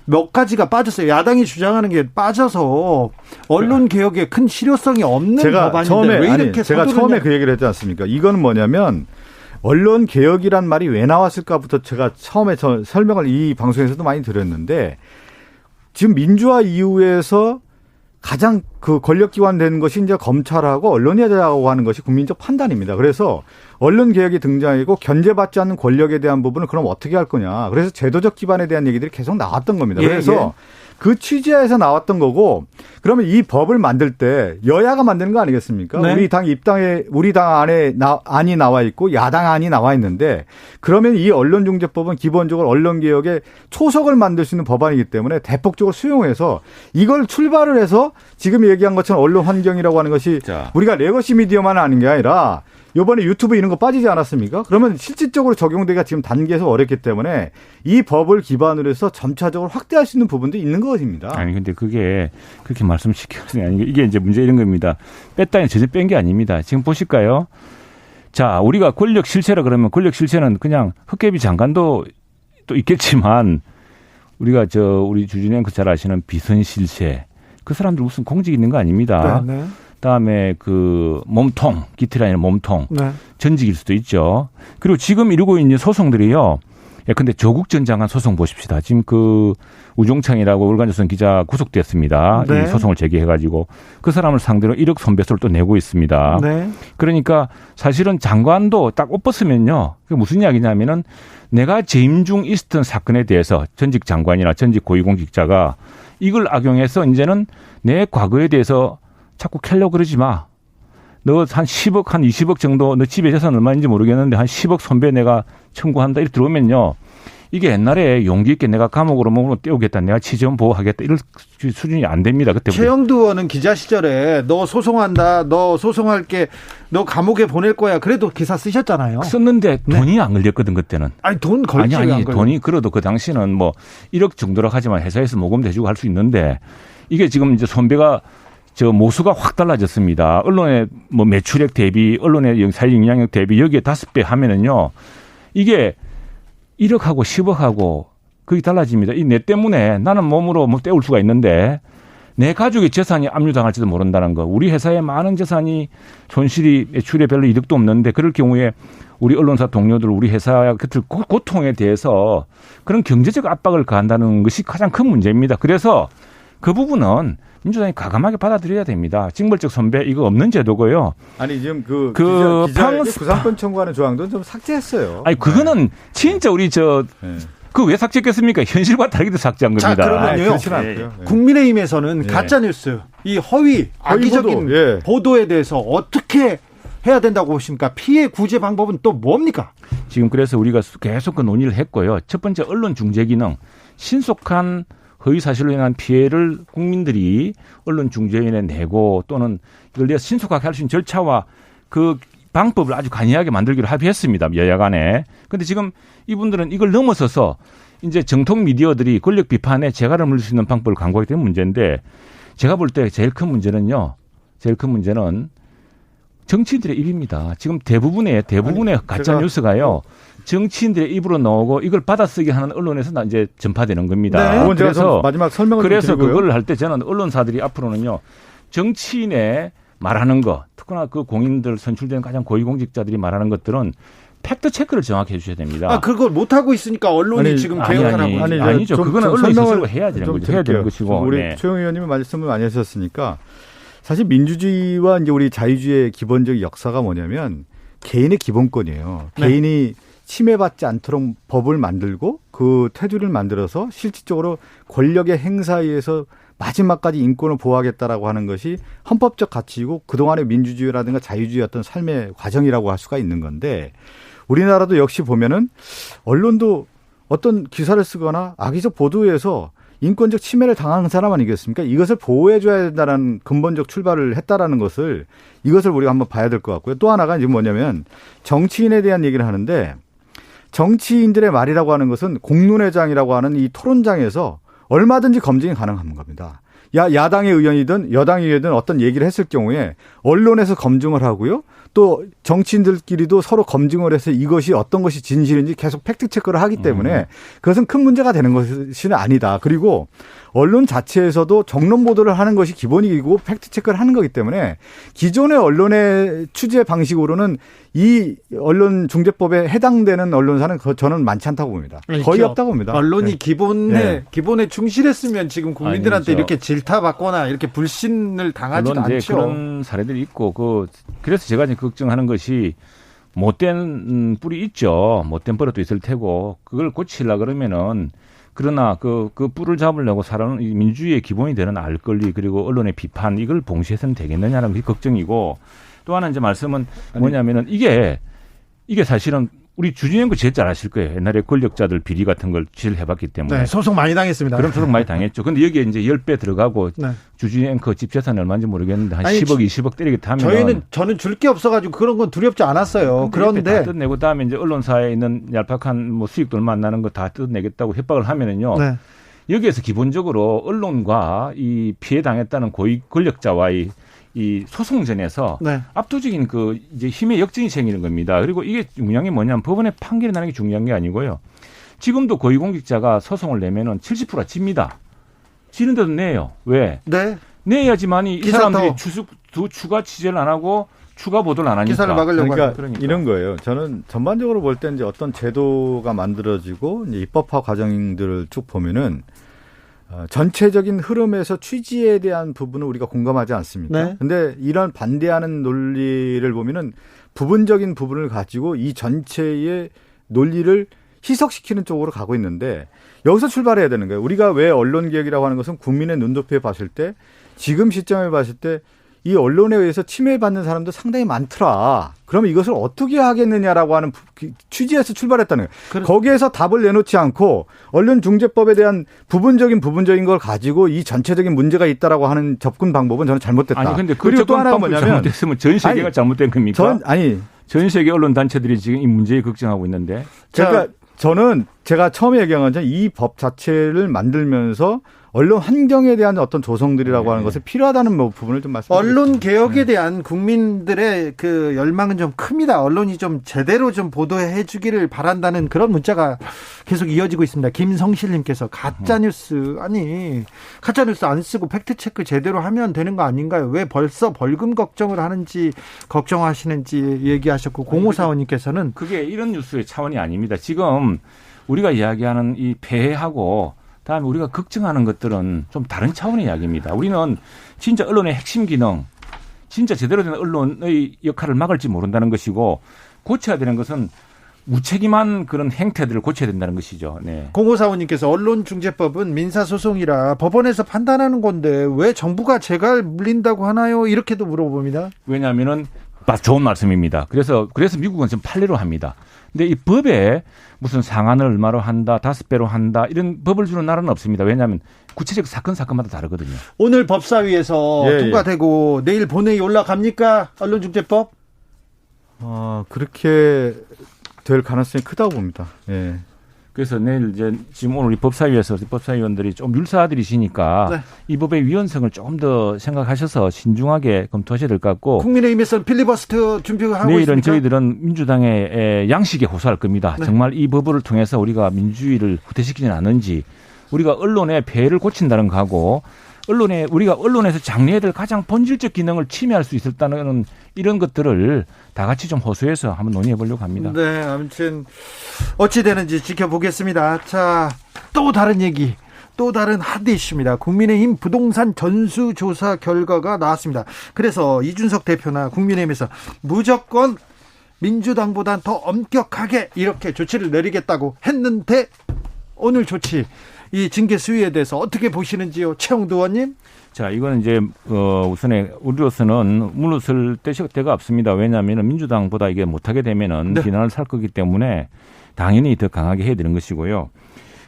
몇 가지가 빠졌어요. 야당이 주장하는 게 빠져서 언론 개혁에 큰 실효성이 없는 법안인데 왜 이렇게 제가 처음에 그 얘기를 했지 않습니까? 이거는 뭐냐면 언론 개혁이란 말이 왜 나왔을까부터 제가 처음에 설명을 이 방송에서도 많이 드렸는데 지금 민주화 이후에서 가장 그 권력기관 되는 것이 이제 검찰하고 언론이라고 하는 것이 국민적 판단입니다. 그래서 언론 개혁이 등장하고 견제받지 않는 권력에 대한 부분을 그럼 어떻게 할 거냐. 그래서 제도적 기반에 대한 얘기들이 계속 나왔던 겁니다. 그래서 그 취지에서 나왔던 거고 그러면 이 법을 만들 때 여야가 만드는 거 아니겠습니까? 네. 우리 당 안에 안이 나와 있고 야당 안이 나와 있는데 그러면 이 언론중재법은 기본적으로 언론개혁의 초석을 만들 수 있는 법안이기 때문에 대폭적으로 수용해서 이걸 출발을 해서 지금 얘기한 것처럼 언론 환경이라고 하는 것이 우리가 레거시 미디어만 아닌 게 아니라 이번에 유튜브 이런 거 빠지지 않았습니까? 그러면 실질적으로 적용되기가 지금 단계에서 어렵기 때문에 이 법을 기반으로 해서 점차적으로 확대할 수 있는 부분도 있는 것입니다. 아니 근데 그게 그렇게 말씀시켜서 아니 이게 이제 문제 이런 겁니다. 뺐다니 전혀 뺀 게 아닙니다. 지금 보실까요? 자, 우리가 권력 실체라 그러면 권력 실체는 그냥 흑개비 장관도 또 있겠지만 우리가 우리 주진영 그 잘 아시는 비선 실체 그 사람들 무슨 공직 있는 거 아닙니다. 네. 그다음에 그 몸통, 기틀이 아니라 몸통, 전직일 수도 있죠. 그리고 지금 이루고 있는 소송들이요. 근데 조국 전 장관 소송 보십시다. 지금 그 우종창이라고 월간조선 기자 구속됐습니다. 이 소송을 제기해가지고 그 사람을 상대로 1억 손배소를 또 내고 있습니다. 그러니까 사실은 장관도 딱 옷 벗으면요. 그게 무슨 이야기냐면은 내가 재임 중 있었던 사건에 대해서 전직 장관이나 전직 고위공직자가 이걸 악용해서 이제는 내 과거에 대해서 자꾸 캘려고 그러지 마. 너 한 10억, 한 20억 정도 너 집에 재산 얼마인지 모르겠는데 한 10억 손배 내가 청구한다. 이렇게 들어오면요. 이게 옛날에 용기 있게 내가 감옥으로 몸으로 떼우겠다. 내가 취재원 보호하겠다. 이럴 수준이 안 됩니다. 그때부터. 최영두 의원은 기자 시절에 너 소송한다. 너 소송할게. 너 감옥에 보낼 거야. 그래도 기사 쓰셨잖아요. 썼는데 돈이 안 걸렸거든 그때는. 아니 돈 걸지 아니 돈이 그래도 그 당시는 뭐 1억 정도라고 하지만 회사에서 모금도 해주고 할 수 있는데 이게 지금 이제 손배가 모수가 확 달라졌습니다. 언론의 뭐 매출액 대비, 언론의 사회 영향력 대비 여기에 5배 하면은요. 이게 1억하고 10억하고 그게 달라집니다. 이 내 때문에 나는 몸으로 뭐 떼울 수가 있는데 내 가족의 재산이 압류당할지도 모른다는 거. 우리 회사의 많은 재산이 손실이 매출에 별로 이득도 없는데 그럴 경우에 우리 언론사 동료들 우리 회사 그 고통에 대해서 그런 경제적 압박을 가한다는 것이 가장 큰 문제입니다. 그래서 그 부분은 민주당이 과감하게 받아들여야 됩니다. 징벌적 손배 이거 없는 제도고요. 아니 지금 기자에게 구상권 청구하는 조항도 좀 삭제했어요. 아니 그거는 진짜 우리 그 왜 삭제했겠습니까? 현실과 다르게 삭제한 겁니다. 자, 그러면요. 국민의힘에서는 가짜 뉴스, 이 허위 악의적인 보도에 대해서 어떻게 해야 된다고 보십니까? 피해 구제 방법은 또 뭡니까? 지금 그래서 우리가 계속 그 논의를 했고요. 첫 번째 언론 중재 기능, 신속한 허위 사실로 인한 피해를 국민들이 언론 중재위원회에 내고 또는 이걸 내가 신속하게 할 수 있는 절차와 그 방법을 아주 간이하게 만들기로 합의했습니다. 여야 간에. 그런데 지금 이분들은 이걸 넘어서서 이제 정통 미디어들이 권력 비판에 재갈을 물릴 수 있는 방법을 강구하기 때문에 문제인데 제가 볼 때 제일 큰 문제는 정치인들의 입입니다. 지금 대부분의 가짜 뉴스가요. 정치인들의 입으로 나오고 이걸 받아쓰게 하는 언론에서 이제 전파되는 겁니다. 네. 그래서 마지막 설명을 그래서 그걸 할 때 저는 언론사들이 앞으로는요. 정치인의 말하는 거, 특히나 그 공인들 선출된 가장 고위공직자들이 말하는 것들은 팩트 체크를 정확히 해주셔야 됩니다. 그걸 못 하고 있으니까 언론이 지금 개혁하라고 아니죠. 그거는 언론이 스스로 해야 되는 거죠. 해야 되는 것이고. 우리 최영 의원님이 말씀을 많이 하셨으니까 사실 민주주의와 이제 우리 자유주의의 기본적 역사가 뭐냐면 개인의 기본권이에요. 네. 개인이 침해받지 않도록 법을 만들고 그 테두리를 만들어서 실질적으로 권력의 행사에 의해서 마지막까지 인권을 보호하겠다라고 하는 것이 헌법적 가치이고 그동안의 민주주의라든가 자유주의 어떤 삶의 과정이라고 할 수가 있는 건데 우리나라도 역시 보면은 언론도 어떤 기사를 쓰거나 악의적 보도에서 인권적 침해를 당한 사람 아니겠습니까? 이것을 보호해줘야 된다는 근본적 출발을 했다라는 것을 이것을 우리가 한번 봐야 될 것 같고요. 또 하나가 이제 뭐냐면 정치인에 대한 얘기를 하는데 정치인들의 말이라고 하는 것은 공론회장이라고 하는 이 토론장에서 얼마든지 검증이 가능한 겁니다. 야당의 의원이든 여당의 의원이든 어떤 얘기를 했을 경우에 언론에서 검증을 하고요. 또 정치인들끼리도 서로 검증을 해서 이것이 어떤 것이 진실인지 계속 팩트체크를 하기 때문에 그것은 큰 문제가 되는 것은 아니다. 그리고 언론 자체에서도 정론 보도를 하는 것이 기본이고 팩트체크를 하는 거기 때문에 기존의 언론의 취재 방식으로는 이 언론중재법에 해당되는 언론사는 저는 많지 않다고 봅니다. 거의 없다고 봅니다. 언론이 네. 기본에 충실했으면 지금 국민들한테 아니죠. 이렇게 질타받거나 이렇게 불신을 당하지도 물론 이제 않죠. 그런 사례들이 있고 그래서 제가 이제 걱정하는 것이 못된 뿔이 있죠. 못된 버릇도 있을 테고 그걸 고치려고 그러면은 그러나 그 뿔을 잡으려고 사람은 민주주의의 기본이 되는 알 권리 그리고 언론의 비판 이걸 봉쇄해서는 되겠느냐는 게 걱정이고 또 하나 이제 말씀은 뭐냐면은 이게 사실은 우리 주진영 그 제일 잘 아실 거예요. 옛날에 권력자들 비리 같은 걸 취재를 해봤기 때문에. 네, 소송 많이 당했습니다. 그럼 소송 많이 당했죠. 근데 여기에 이제 10배 들어가고 네. 주진영 그 집 재산이 얼마인지 모르겠는데 한 10억, 20억 때리겠다 하면. 저는 줄 게 없어가지고 그런 건 두렵지 않았어요. 그런데 다 뜯내고 다음에 이제 언론사에 있는 얄팍한 뭐 수익도 얼마 안 나는 거 다 뜯어내겠다고 협박을 하면은요. 네. 여기에서 기본적으로 언론과 이 피해 당했다는 고위 권력자와의 이 소송전에서 네. 압도적인 그 이제 힘의 역전이 생기는 겁니다. 그리고 이게 중요한 게 뭐냐면 법원에 판결이 나는 게 중요한 게 아니고요. 지금도 고위공직자가 소송을 내면은 70%가 집니다. 지는데도 내요. 왜? 네. 내야지만이 이 기사 사람들이 더. 추가 취재를 안 하고 추가 보도를 안 하니까. 기사를 막으려고 그러니까 이런 거예요. 저는 전반적으로 볼 때 이제 어떤 제도가 만들어지고 이제 입법화 과정들을 쭉 보면은 전체적인 흐름에서 취지에 대한 부분은 우리가 공감하지 않습니까? 네. 근데 이런 반대하는 논리를 보면은 부분적인 부분을 가지고 이 전체의 논리를 희석시키는 쪽으로 가고 있는데 여기서 출발해야 되는 거예요. 우리가 왜 언론개혁이라고 하는 것은 국민의 눈높이에 봤을 때 지금 시점에 봤을 때 이 언론에 의해서 침해받는 사람도 상당히 많더라. 그러면 이것을 어떻게 하겠느냐라고 하는 취지에서 출발했다는 거예요. 거기에서 답을 내놓지 않고 언론중재법에 대한 부분적인 걸 가지고 이 전체적인 문제가 있다라고 하는 접근 방법은 저는 잘못됐다. 아니 근데 그리고 또 하나가 뭐냐면 잘못됐으면 전 세계가 잘못된 겁니까? 전 세계 언론 단체들이 지금 이 문제에 걱정하고 있는데. 제가 처음에 얘기한 건 이 법 자체를 만들면서 언론 환경에 대한 어떤 조성들이라고 하는 것이 필요하다는 부분을 좀 말씀드리겠습니다. 언론 개혁에 대한 국민들의 그 열망은 좀 큽니다. 언론이 좀 제대로 좀 보도해 주기를 바란다는 그런 문자가 계속 이어지고 있습니다. 김성실님께서 가짜뉴스 안 쓰고 팩트체크 제대로 하면 되는 거 아닌가요? 왜 벌써 벌금 걱정을 하는지 걱정하시는지 얘기하셨고 0545님께서는 그게 이런 뉴스의 차원이 아닙니다. 지금 우리가 이야기하는 이 폐해하고 다음에 우리가 걱정하는 것들은 좀 다른 차원의 이야기입니다. 우리는 진짜 언론의 핵심 기능, 진짜 제대로 된 언론의 역할을 막을지 모른다는 것이고 고쳐야 되는 것은 무책임한 그런 행태들을 고쳐야 된다는 것이죠. 네. 0545님께서 언론중재법은 민사소송이라 법원에서 판단하는 건데 왜 정부가 재갈 물린다고 하나요? 이렇게도 물어봅니다. 왜냐하면은 좋은 말씀입니다. 그래서 미국은 좀 판례로 합니다. 근데 이 법에 무슨 상한을 얼마로 한다, 5배로 한다 이런 법을 주는 나라는 없습니다. 왜냐하면 구체적 사건마다 다르거든요. 오늘 법사위에서 통과되고 내일 본회의 올라갑니까? 언론중재법? 그렇게 될 가능성이 크다고 봅니다. 예. 그래서 내일 지금 오늘 이 법사위에서 법사위원들이 좀 율사들이시니까 네. 이 법의 위헌성을 조금 더 생각하셔서 신중하게 검토하셔야 될 것 같고 국민의힘에서는 필리버스터 준비하고 내일은 있습니까? 저희들은 민주당의 양식에 호소할 겁니다. 네. 정말 이 법을 통해서 우리가 민주주의를 후퇴시키지는 않은지 우리가 언론의 폐해를 고친다는 거하고 우리가 언론에서 장려해야 될 가장 본질적 기능을 침해할 수 있었다는 이런 것들을 다 같이 좀 호소해서 한번 논의해 보려고 합니다. 네, 아무튼 어찌 되는지 지켜보겠습니다. 자, 또 다른 얘기. 또 다른 핫 이슈입니다. 국민의힘 부동산 전수조사 결과가 나왔습니다. 그래서 이준석 대표나 국민의힘에서 무조건 민주당보단 더 엄격하게 이렇게 조치를 내리겠다고 했는데 오늘 조치, 이 징계 수위에 대해서 어떻게 보시는지요, 최영두 의원님? 자, 이거는 이제 우선에 우리로서는 물러설 때가 없습니다. 왜냐하면 민주당보다 이게 못하게 되면은 네. 비난을 살 거기 때문에 당연히 더 강하게 해야 되는 것이고요.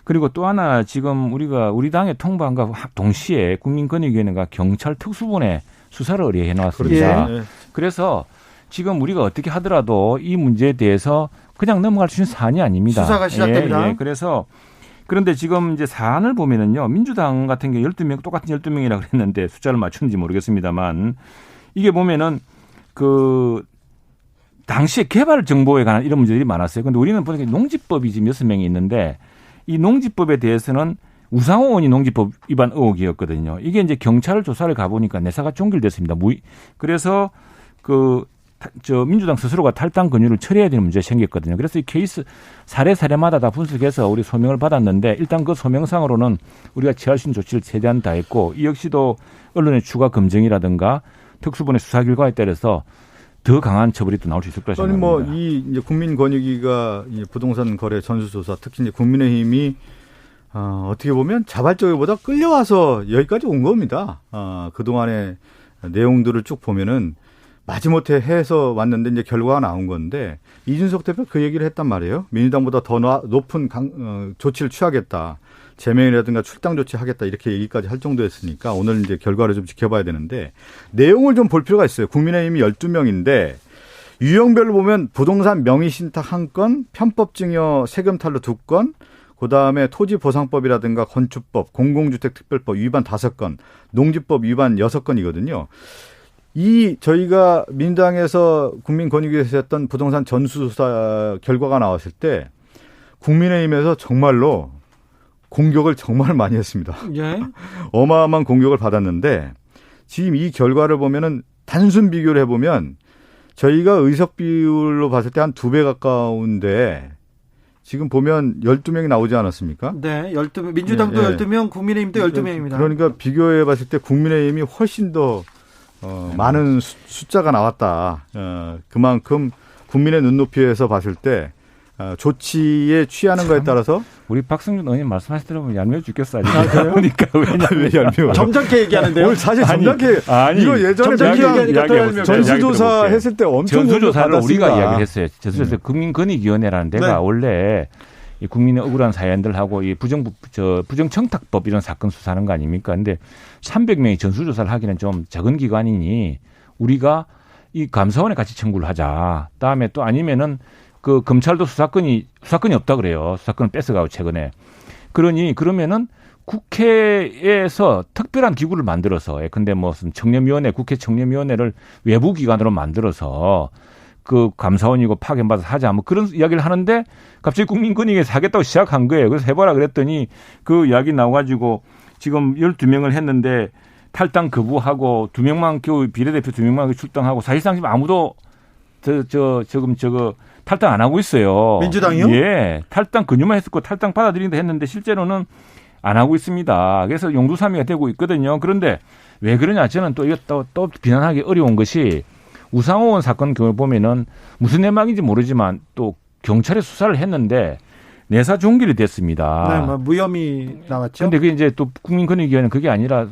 그리고 또 하나 지금 우리 당의 통방과 동시에 국민권익위원회가 경찰 특수본에 수사를 의뢰해 놨습니다. 예. 그래서 지금 우리가 어떻게 하더라도 이 문제에 대해서 그냥 넘어갈 수 있는 사안이 아닙니다. 수사가 시작됩니다. 예. 그래서 그런데 지금 이제 사안을 보면은요, 민주당 같은 게 12명, 똑같은 12명이라고 그랬는데 숫자를 맞추는지 모르겠습니다만 이게 보면은 그 당시에 개발 정보에 관한 이런 문제들이 많았어요. 그런데 우리는 보니까 농지법이 지금 6명이 있는데 이 농지법에 대해서는 우상호 의원이 농지법 위반 의혹이었거든요. 이게 이제 경찰 조사를 가보니까 내사가 종결됐습니다. 그래서 민주당 스스로가 탈당 권유를 처리해야 되는 문제가 생겼거든요. 그래서 이 케이스 사례마다 다 분석해서 우리 소명을 받았는데 일단 그 소명상으로는 우리가 취할 수 있는 조치를 최대한 다 했고 이 역시도 언론의 추가 검증이라든가 특수본의 수사 결과에 따라서 더 강한 처벌이 또 나올 수 있을 거라 생각합니다. 이 이제 국민권익위가 부동산 거래 전수조사 특히 이제 국민의힘이 어떻게 보면 자발적이보다 끌려와서 여기까지 온 겁니다. 그동안의 내용들을 쭉 보면은 마지못해 해서 왔는데 이제 결과가 나온 건데 이준석 대표 그 얘기를 했단 말이에요. 민주당보다 더 높은 조치를 취하겠다. 제명이라든가 출당 조치하겠다 이렇게 얘기까지 할 정도였으니까 오늘 이제 결과를 좀 지켜봐야 되는데 내용을 좀 볼 필요가 있어요. 국민의힘이 12명인데 유형별로 보면 부동산 명의신탁 1건, 편법증여 세금 탈루 2건, 그다음에 토지보상법이라든가 건축법, 공공주택특별법 위반 5건, 농지법 위반 6건이거든요. 저희가 민주당에서 국민권익위에서 했던 부동산 전수조사 결과가 나왔을 때 국민의힘에서 정말로 공격을 정말 많이 했습니다. 예. 어마어마한 공격을 받았는데 지금 이 결과를 보면은 단순 비교를 해보면 저희가 의석 비율로 봤을 때 한 2배 가까운데 지금 보면 12명이 나오지 않았습니까? 네, 12명. 민주당도 예. 12명, 국민의힘도 12명입니다. 그러니까 비교해 봤을 때 국민의힘이 훨씬 더 많은 숫자가 나왔다. 그만큼 국민의 눈높이에서 봤을 때 조치에 취하는 거에 따라서 우리 박성준 의원님 말씀하시더라고요. 얄미워 죽겠어요. 그러니까 왜 얄미워? 점잖게 얘기하는데요. 오늘 사실 점잖게 이거 예전에 전수조사 했을 때 엄청 전수조사를 우리가 이야기를 했어요. 전수조사 국민권익위원회라는 데가 네. 원래 이 국민의 억울한 사연들하고 이 부정청탁법 이런 사건 수사하는 거 아닙니까? 근데 300명이 전수조사를 하기는 좀 적은 기관이니 우리가 이 감사원에 같이 청구를 하자. 다음에 또 아니면은 그 검찰도 수사권이 없다 그래요. 수사권을 뺏어가고 최근에. 그러면은 국회에서 특별한 기구를 만들어서 근데 무슨 청렴위원회, 국회 청렴위원회를 외부 기관으로 만들어서 그 감사원이고 파견받아서 하자 뭐 그런 이야기를 하는데 갑자기 국민권익위에서 하겠다고 시작한 거예요. 그래서 해보라 그랬더니 그 이야기 나와가지고 지금 12명을 했는데 탈당 거부하고 2명만 겨우 비례대표 2명만 출당하고 사실상 지금 아무도 지금 탈당 안 하고 있어요. 민주당이요? 예. 탈당 근유만 했었고 탈당 받아들인다 했는데 실제로는 안 하고 있습니다. 그래서 용두사미가 되고 있거든요. 그런데 왜 그러냐 저는 또 이거 또 비난하기 어려운 것이 우상호 의원 사건 경우 보면은 무슨 내막인지 모르지만 또 경찰에 수사를 했는데 내사 종결이 됐습니다. 네, 뭐 무혐의 나왔죠. 그런데 그게 이제 또 국민권익위원회는 그게 아니라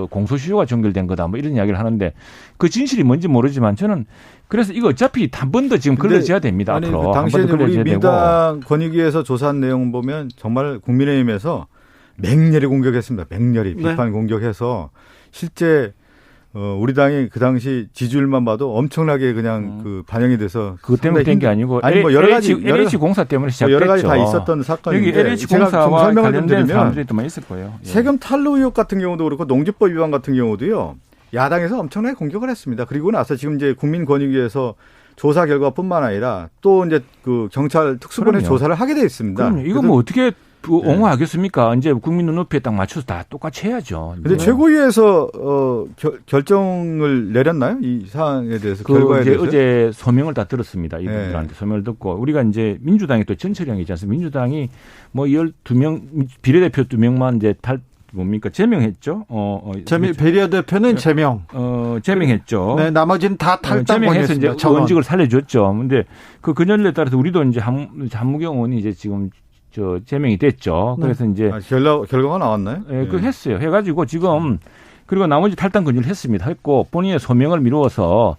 공소시효가 종결된 거다 뭐 이런 이야기를 하는데 그 진실이 뭔지 모르지만 저는 그래서 이거 어차피 한 번 더 지금 걸러져야 됩니다. 아니, 앞으로. 당시에 한 번 더 우리 걸러져야 되고. 민당 권익위에서 조사한 내용 보면 정말 국민의힘에서 맹렬히 공격했습니다. 맹렬히 네. 비판 공격해서 실제 우리 당이 그 당시 지지율만 봐도 엄청나게 그냥 그 반영이 돼서 그것 때문에 된 게 아니고 아니 뭐 여러 가지 LH 공사 때문에 시작됐죠. 여러 가지 다 있었던 사건인데 여기 LH 제가 좀 공사와 설명을 좀 관련된 드리면 사람들이 또 많이 있을 거예요. 예. 세금 탈루 의혹 같은 경우도 그렇고 농지법 위반 같은 경우도요. 야당에서 엄청나게 공격을 했습니다. 그리고 나서 지금 이제 국민권익위에서 조사 결과뿐만 아니라 또 이제 그 경찰 특수본에 그럼요. 조사를 하게 돼 있습니다. 그럼요. 이거 뭐 어떻게 옹호하겠습니까? 이제 국민 눈높이에 딱 맞춰서 다 똑같이 해야죠. 근데 최고위에서 결정을 내렸나요? 이 사안에 대해서 결과에 대해서? 어제 소명을 다 들었습니다. 이분들한테 소명을 듣고 우리가 이제 민주당이 또 전철형이 있지 않습니까? 민주당이 뭐 12명 비례대표 2명만 이제 제명했죠. 비례대표는 제명. 제명했죠. 네, 나머지는 다 제명해서 이제 탈당했습니다. 원직을 살려줬죠. 근데 그 근현에 따라서 우리도 이제 한무경 의원이 이제 지금 제명이 됐죠. 그래서 이제 결과가 나왔나요? 예, 그 했어요. 해가지고 지금 그리고 나머지 탈당 근절을 했고 본인의 소명을 미루어서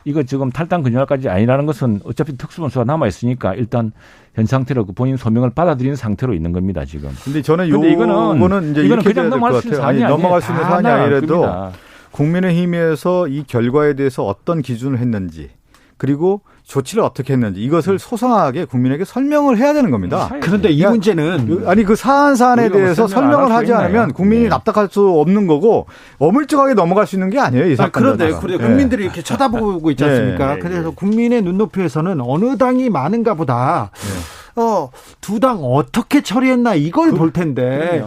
이거 지금 탈당 근절까지 아니라는 것은 어차피 특수본수가 남아 있으니까 일단 현 상태로 그 본인 소명을 받아들이는 상태로 있는 겁니다 지금. 근데 저는 이거는 이제 이거는 그냥 넘어갈 수 있는 사안이 아니에요. 넘어갈 수 있는 사안이 아니라도 겁니다. 국민의힘에서 이 결과에 대해서 어떤 기준을 했는지 그리고 조치를 어떻게 했는지 이것을 소상하게 국민에게 설명을 해야 되는 겁니다. 그런데 이 문제는 그 사안에 대해서 설명을 하지 않으면 국민이 납득할 수 없는 거고 어물쩍하게 넘어갈 수 있는 게 아니에요. 이 사건. 그런데 국민들이 이렇게 쳐다보고 있지 않습니까? 그래서 국민의 눈높이에서는 어느 당이 많은가 보다. 두 당 어떻게 처리했나 이걸 볼 텐데.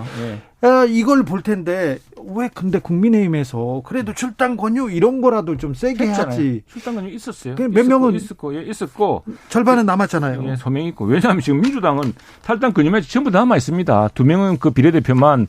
이걸 볼 텐데 왜 근데 국민의힘에서 그래도 출당 권유 이런 거라도 좀 세게 해야지. 출당 권유 있었어요. 몇 명은 있었고 절반은 남았잖아요. 예, 소명이 있고. 왜냐하면 지금 민주당은 탈당 권유에 전부 남아 있습니다. 2명은 그 비례대표만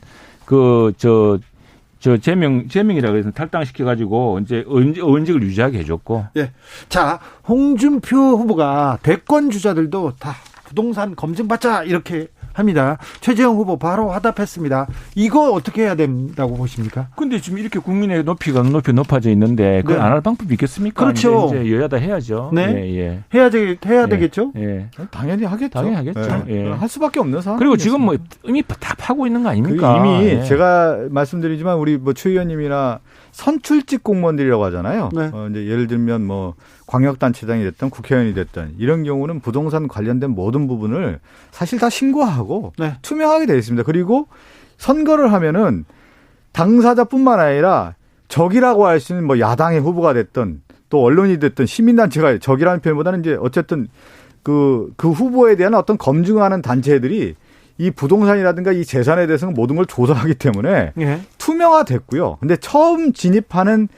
제명이라고 해서 탈당시켜 가지고 이제 의원직을 유지하게 해줬고. 예. 자, 홍준표 후보가 대권 주자들도 다 부동산 검증받자 이렇게 합니다. 최재형 후보 바로 화답했습니다. 이거 어떻게 해야 된다고 보십니까? 근데 지금 이렇게 국민의 높이가 높아져 있는데 그걸 안 할 방법이 있겠습니까? 그렇죠. 이제 여야다 해야죠. 네. 해야 되겠죠? 예. 당연히 하겠죠. 할 수밖에 없는 상황. 그리고 지금 뭐 이미 다 파고 있는 거 아닙니까? 이미 제가 말씀드리지만 우리 뭐 최 의원님이나 선출직 공무원들이라고 하잖아요. 네. 이제 예를 들면 뭐 광역단체장이 됐든 국회의원이 됐든 이런 경우는 부동산 관련된 모든 부분을 사실 다 신고하고 투명하게 되어 있습니다. 그리고 선거를 하면은 당사자뿐만 아니라 적이라고 할 수 있는 뭐 야당의 후보가 됐든 또 언론이 됐든 시민단체가 적이라는 표현보다는 이제 어쨌든 그 후보에 대한 어떤 검증하는 단체들이 이 부동산이라든가 이 재산에 대해서는 모든 걸 조사하기 때문에 투명화됐고요. 근데 처음 진입하는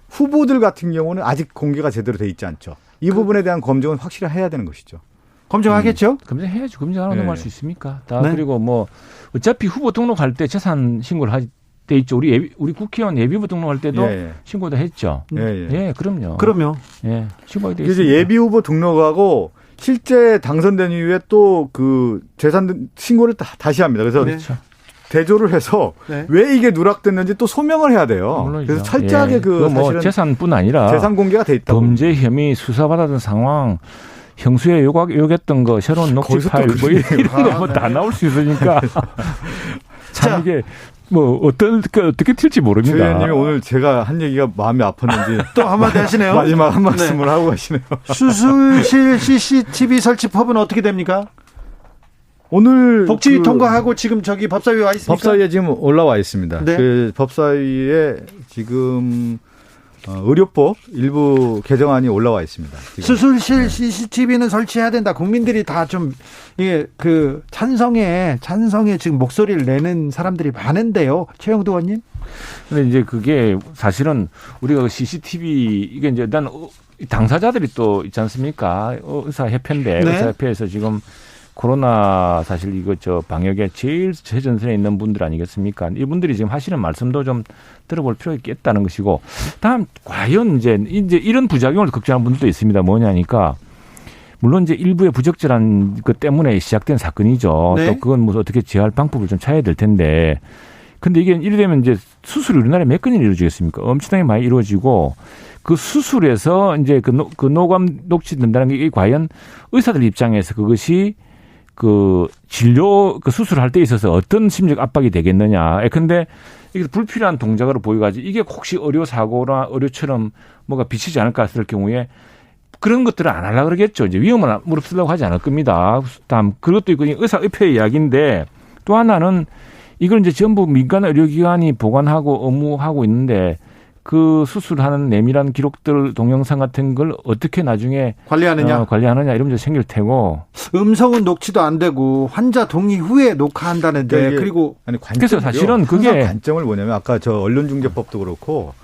후보들 같은 경우는 아직 공개가 제대로 돼 있지 않죠. 이 부분에 대한 검증은 확실히 해야 되는 것이죠. 검증하겠죠? 검증해야죠. 검증 안 하면 할 수 있습니까? 그리고 뭐 어차피 후보 등록할 때 재산 신고를 돼 있죠. 우리 국회의원 예비후보 등록할 때도 신고도 했죠. 그럼요. 예, 신고가 돼 있습니다. 이제 예비후보 등록하고 실제 당선된 이후에 또 그 재산 신고를 다시 합니다. 그래서 대조를 해서 왜 이게 누락됐는지 또 소명을 해야 돼요. 물론이죠. 그래서 철저하게 사실은 재산뿐 아니라 재산 공개가 돼 있다고. 범죄 혐의 수사받았던 상황, 형수에 요구했던 거, 새로운 녹취 파일 뭐 이런 거 뭐 다 나올 수 있으니까 참 이게 뭐 어떻게 튈지 모릅니다. 최 의원님이 오늘 제가 한 얘기가 마음이 아팠는지 또 한마디 하시네요. 마지막 한 말씀을 하고 가시네요. 수술실 CCTV 설치법은 어떻게 됩니까? 오늘 복지 통과하고 지금 저기 법사위에 와 있습니까? 법사위에 지금 올라와 있습니다. 그 법사위에 지금 의료법 일부 개정안이 올라와 있습니다. 지금. 수술실 CCTV는 설치해야 된다. 국민들이 다 좀 이게 그 찬성에 지금 목소리를 내는 사람들이 많은데요. 최영도 의원님. 근데 이제 그게 사실은 우리가 CCTV 이게 이제 일단 당사자들이 또 있지 않습니까? 의사협회인데 의사협회에서 지금 코로나 사실 이거 방역에 제일 최전선에 있는 분들 아니겠습니까? 이분들이 지금 하시는 말씀도 좀 들어볼 필요가 있겠다는 것이고, 다음 과연 이제 이런 부작용을 걱정하는 분들도 있습니다. 뭐냐니까 물론 이제 일부의 부적절한 것 때문에 시작된 사건이죠. 또 그건 뭐 어떻게 제어할 방법을 좀 찾아야 될 텐데, 근데 이게 이러면 이제 수술이 우리나라에 몇 건이 이루어지겠습니까? 엄청나게 많이 이루어지고. 그 수술에서 이제 그 노감 녹취 된다는 게 과연 의사들 입장에서 그것이 그 진료 그 수술할 때 있어서 어떤 심리적 압박이 되겠느냐. 근데 이게 불필요한 동작으로 보여가지고 이게 혹시 의료 사고나 의료처럼 뭐가 비치지 않을까 했을 경우에 그런 것들을 안 하려고 그러겠죠. 이제 위험을 무릅쓰려고 하지 않을 겁니다. 다음 그것도 있고 의사협회의 이야기인데 또 하나는 이걸 이제 전부 민간 의료기관이 보관하고 업무하고 있는데 그 수술하는 내밀한 기록들 동영상 같은 걸 어떻게 나중에 관리하느냐 이런 문제 생길 테고 음성은 녹취도 안 되고 환자 동의 후에 녹화한다는데 그러니까 그리고 그래서 사실은 그게 관점을 뭐냐면 아까 저 언론중재법도 그렇고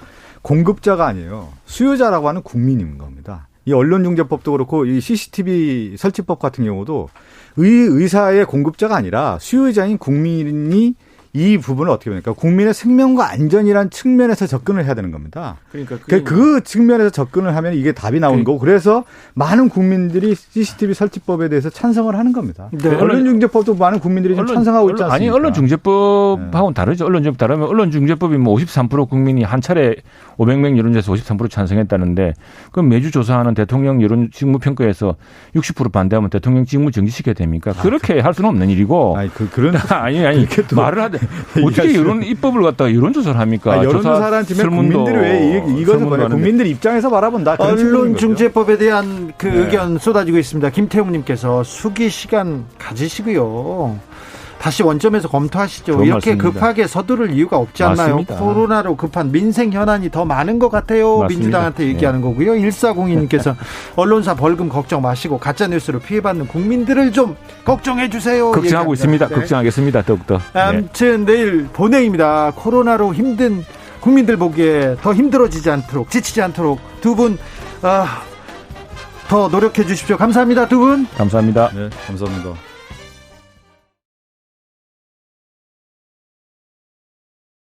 공급자가 아니에요. 수요자라고 하는 국민인 겁니다. 이 언론중재법도 그렇고 이 CCTV 설치법 같은 경우도 의사의 공급자가 아니라 수요자인 국민이 이 부분을 어떻게 보니까 국민의 생명과 안전이라는 측면에서 접근을 해야 되는 겁니다. 그러니까 그 측면에서 접근을 하면 이게 답이 나오는 거고 그래서 많은 국민들이 CCTV 설치법에 대해서 찬성을 하는 겁니다. 네. 언론중재법도 많은 국민들이 지금 찬성하고 있지 않습니까? 아니 언론중재법하고는 다르죠. 언론중재법 다르면 언론중재법이 뭐 53% 국민이 한 차례 500명 여론조사에서 53% 찬성했다는데 그럼 매주 조사하는 대통령 여론 직무평가에서 60% 반대하면 대통령 직무 정지시켜야 됩니까? 그렇게 할 수는 없는 일이고. 아니 그런 아니 말을 하되 어떻게 여론 입법을 갖다가 여론조사를 합니까? 여론조사라는 팀에 국민들이 왜 이것을 뭐냐 국민들 입장에서 바라본다. 언론중재법에 대한 그 네. 의견 쏟아지고 있습니다. 김태웅님께서 수기 시간 가지시고요. 다시 원점에서 검토하시죠. 이렇게 말씀입니다. 급하게 서두를 이유가 없지 않나요? 맞습니다. 코로나로 급한 민생 현안이 더 많은 것 같아요. 맞습니다. 민주당한테 얘기하는 거고요. 1402님께서 언론사 벌금 걱정 마시고 가짜뉴스로 피해받는 국민들을 좀 걱정해 주세요. 걱정하고 있습니다. 네. 걱정하겠습니다. 더욱더. 아무튼 내일 본회의입니다. 코로나로 힘든 국민들 보기에 더 힘들어지지 않도록 지치지 않도록 두 분 더 노력해 주십시오. 감사합니다. 두 분. 감사합니다. 네, 감사합니다.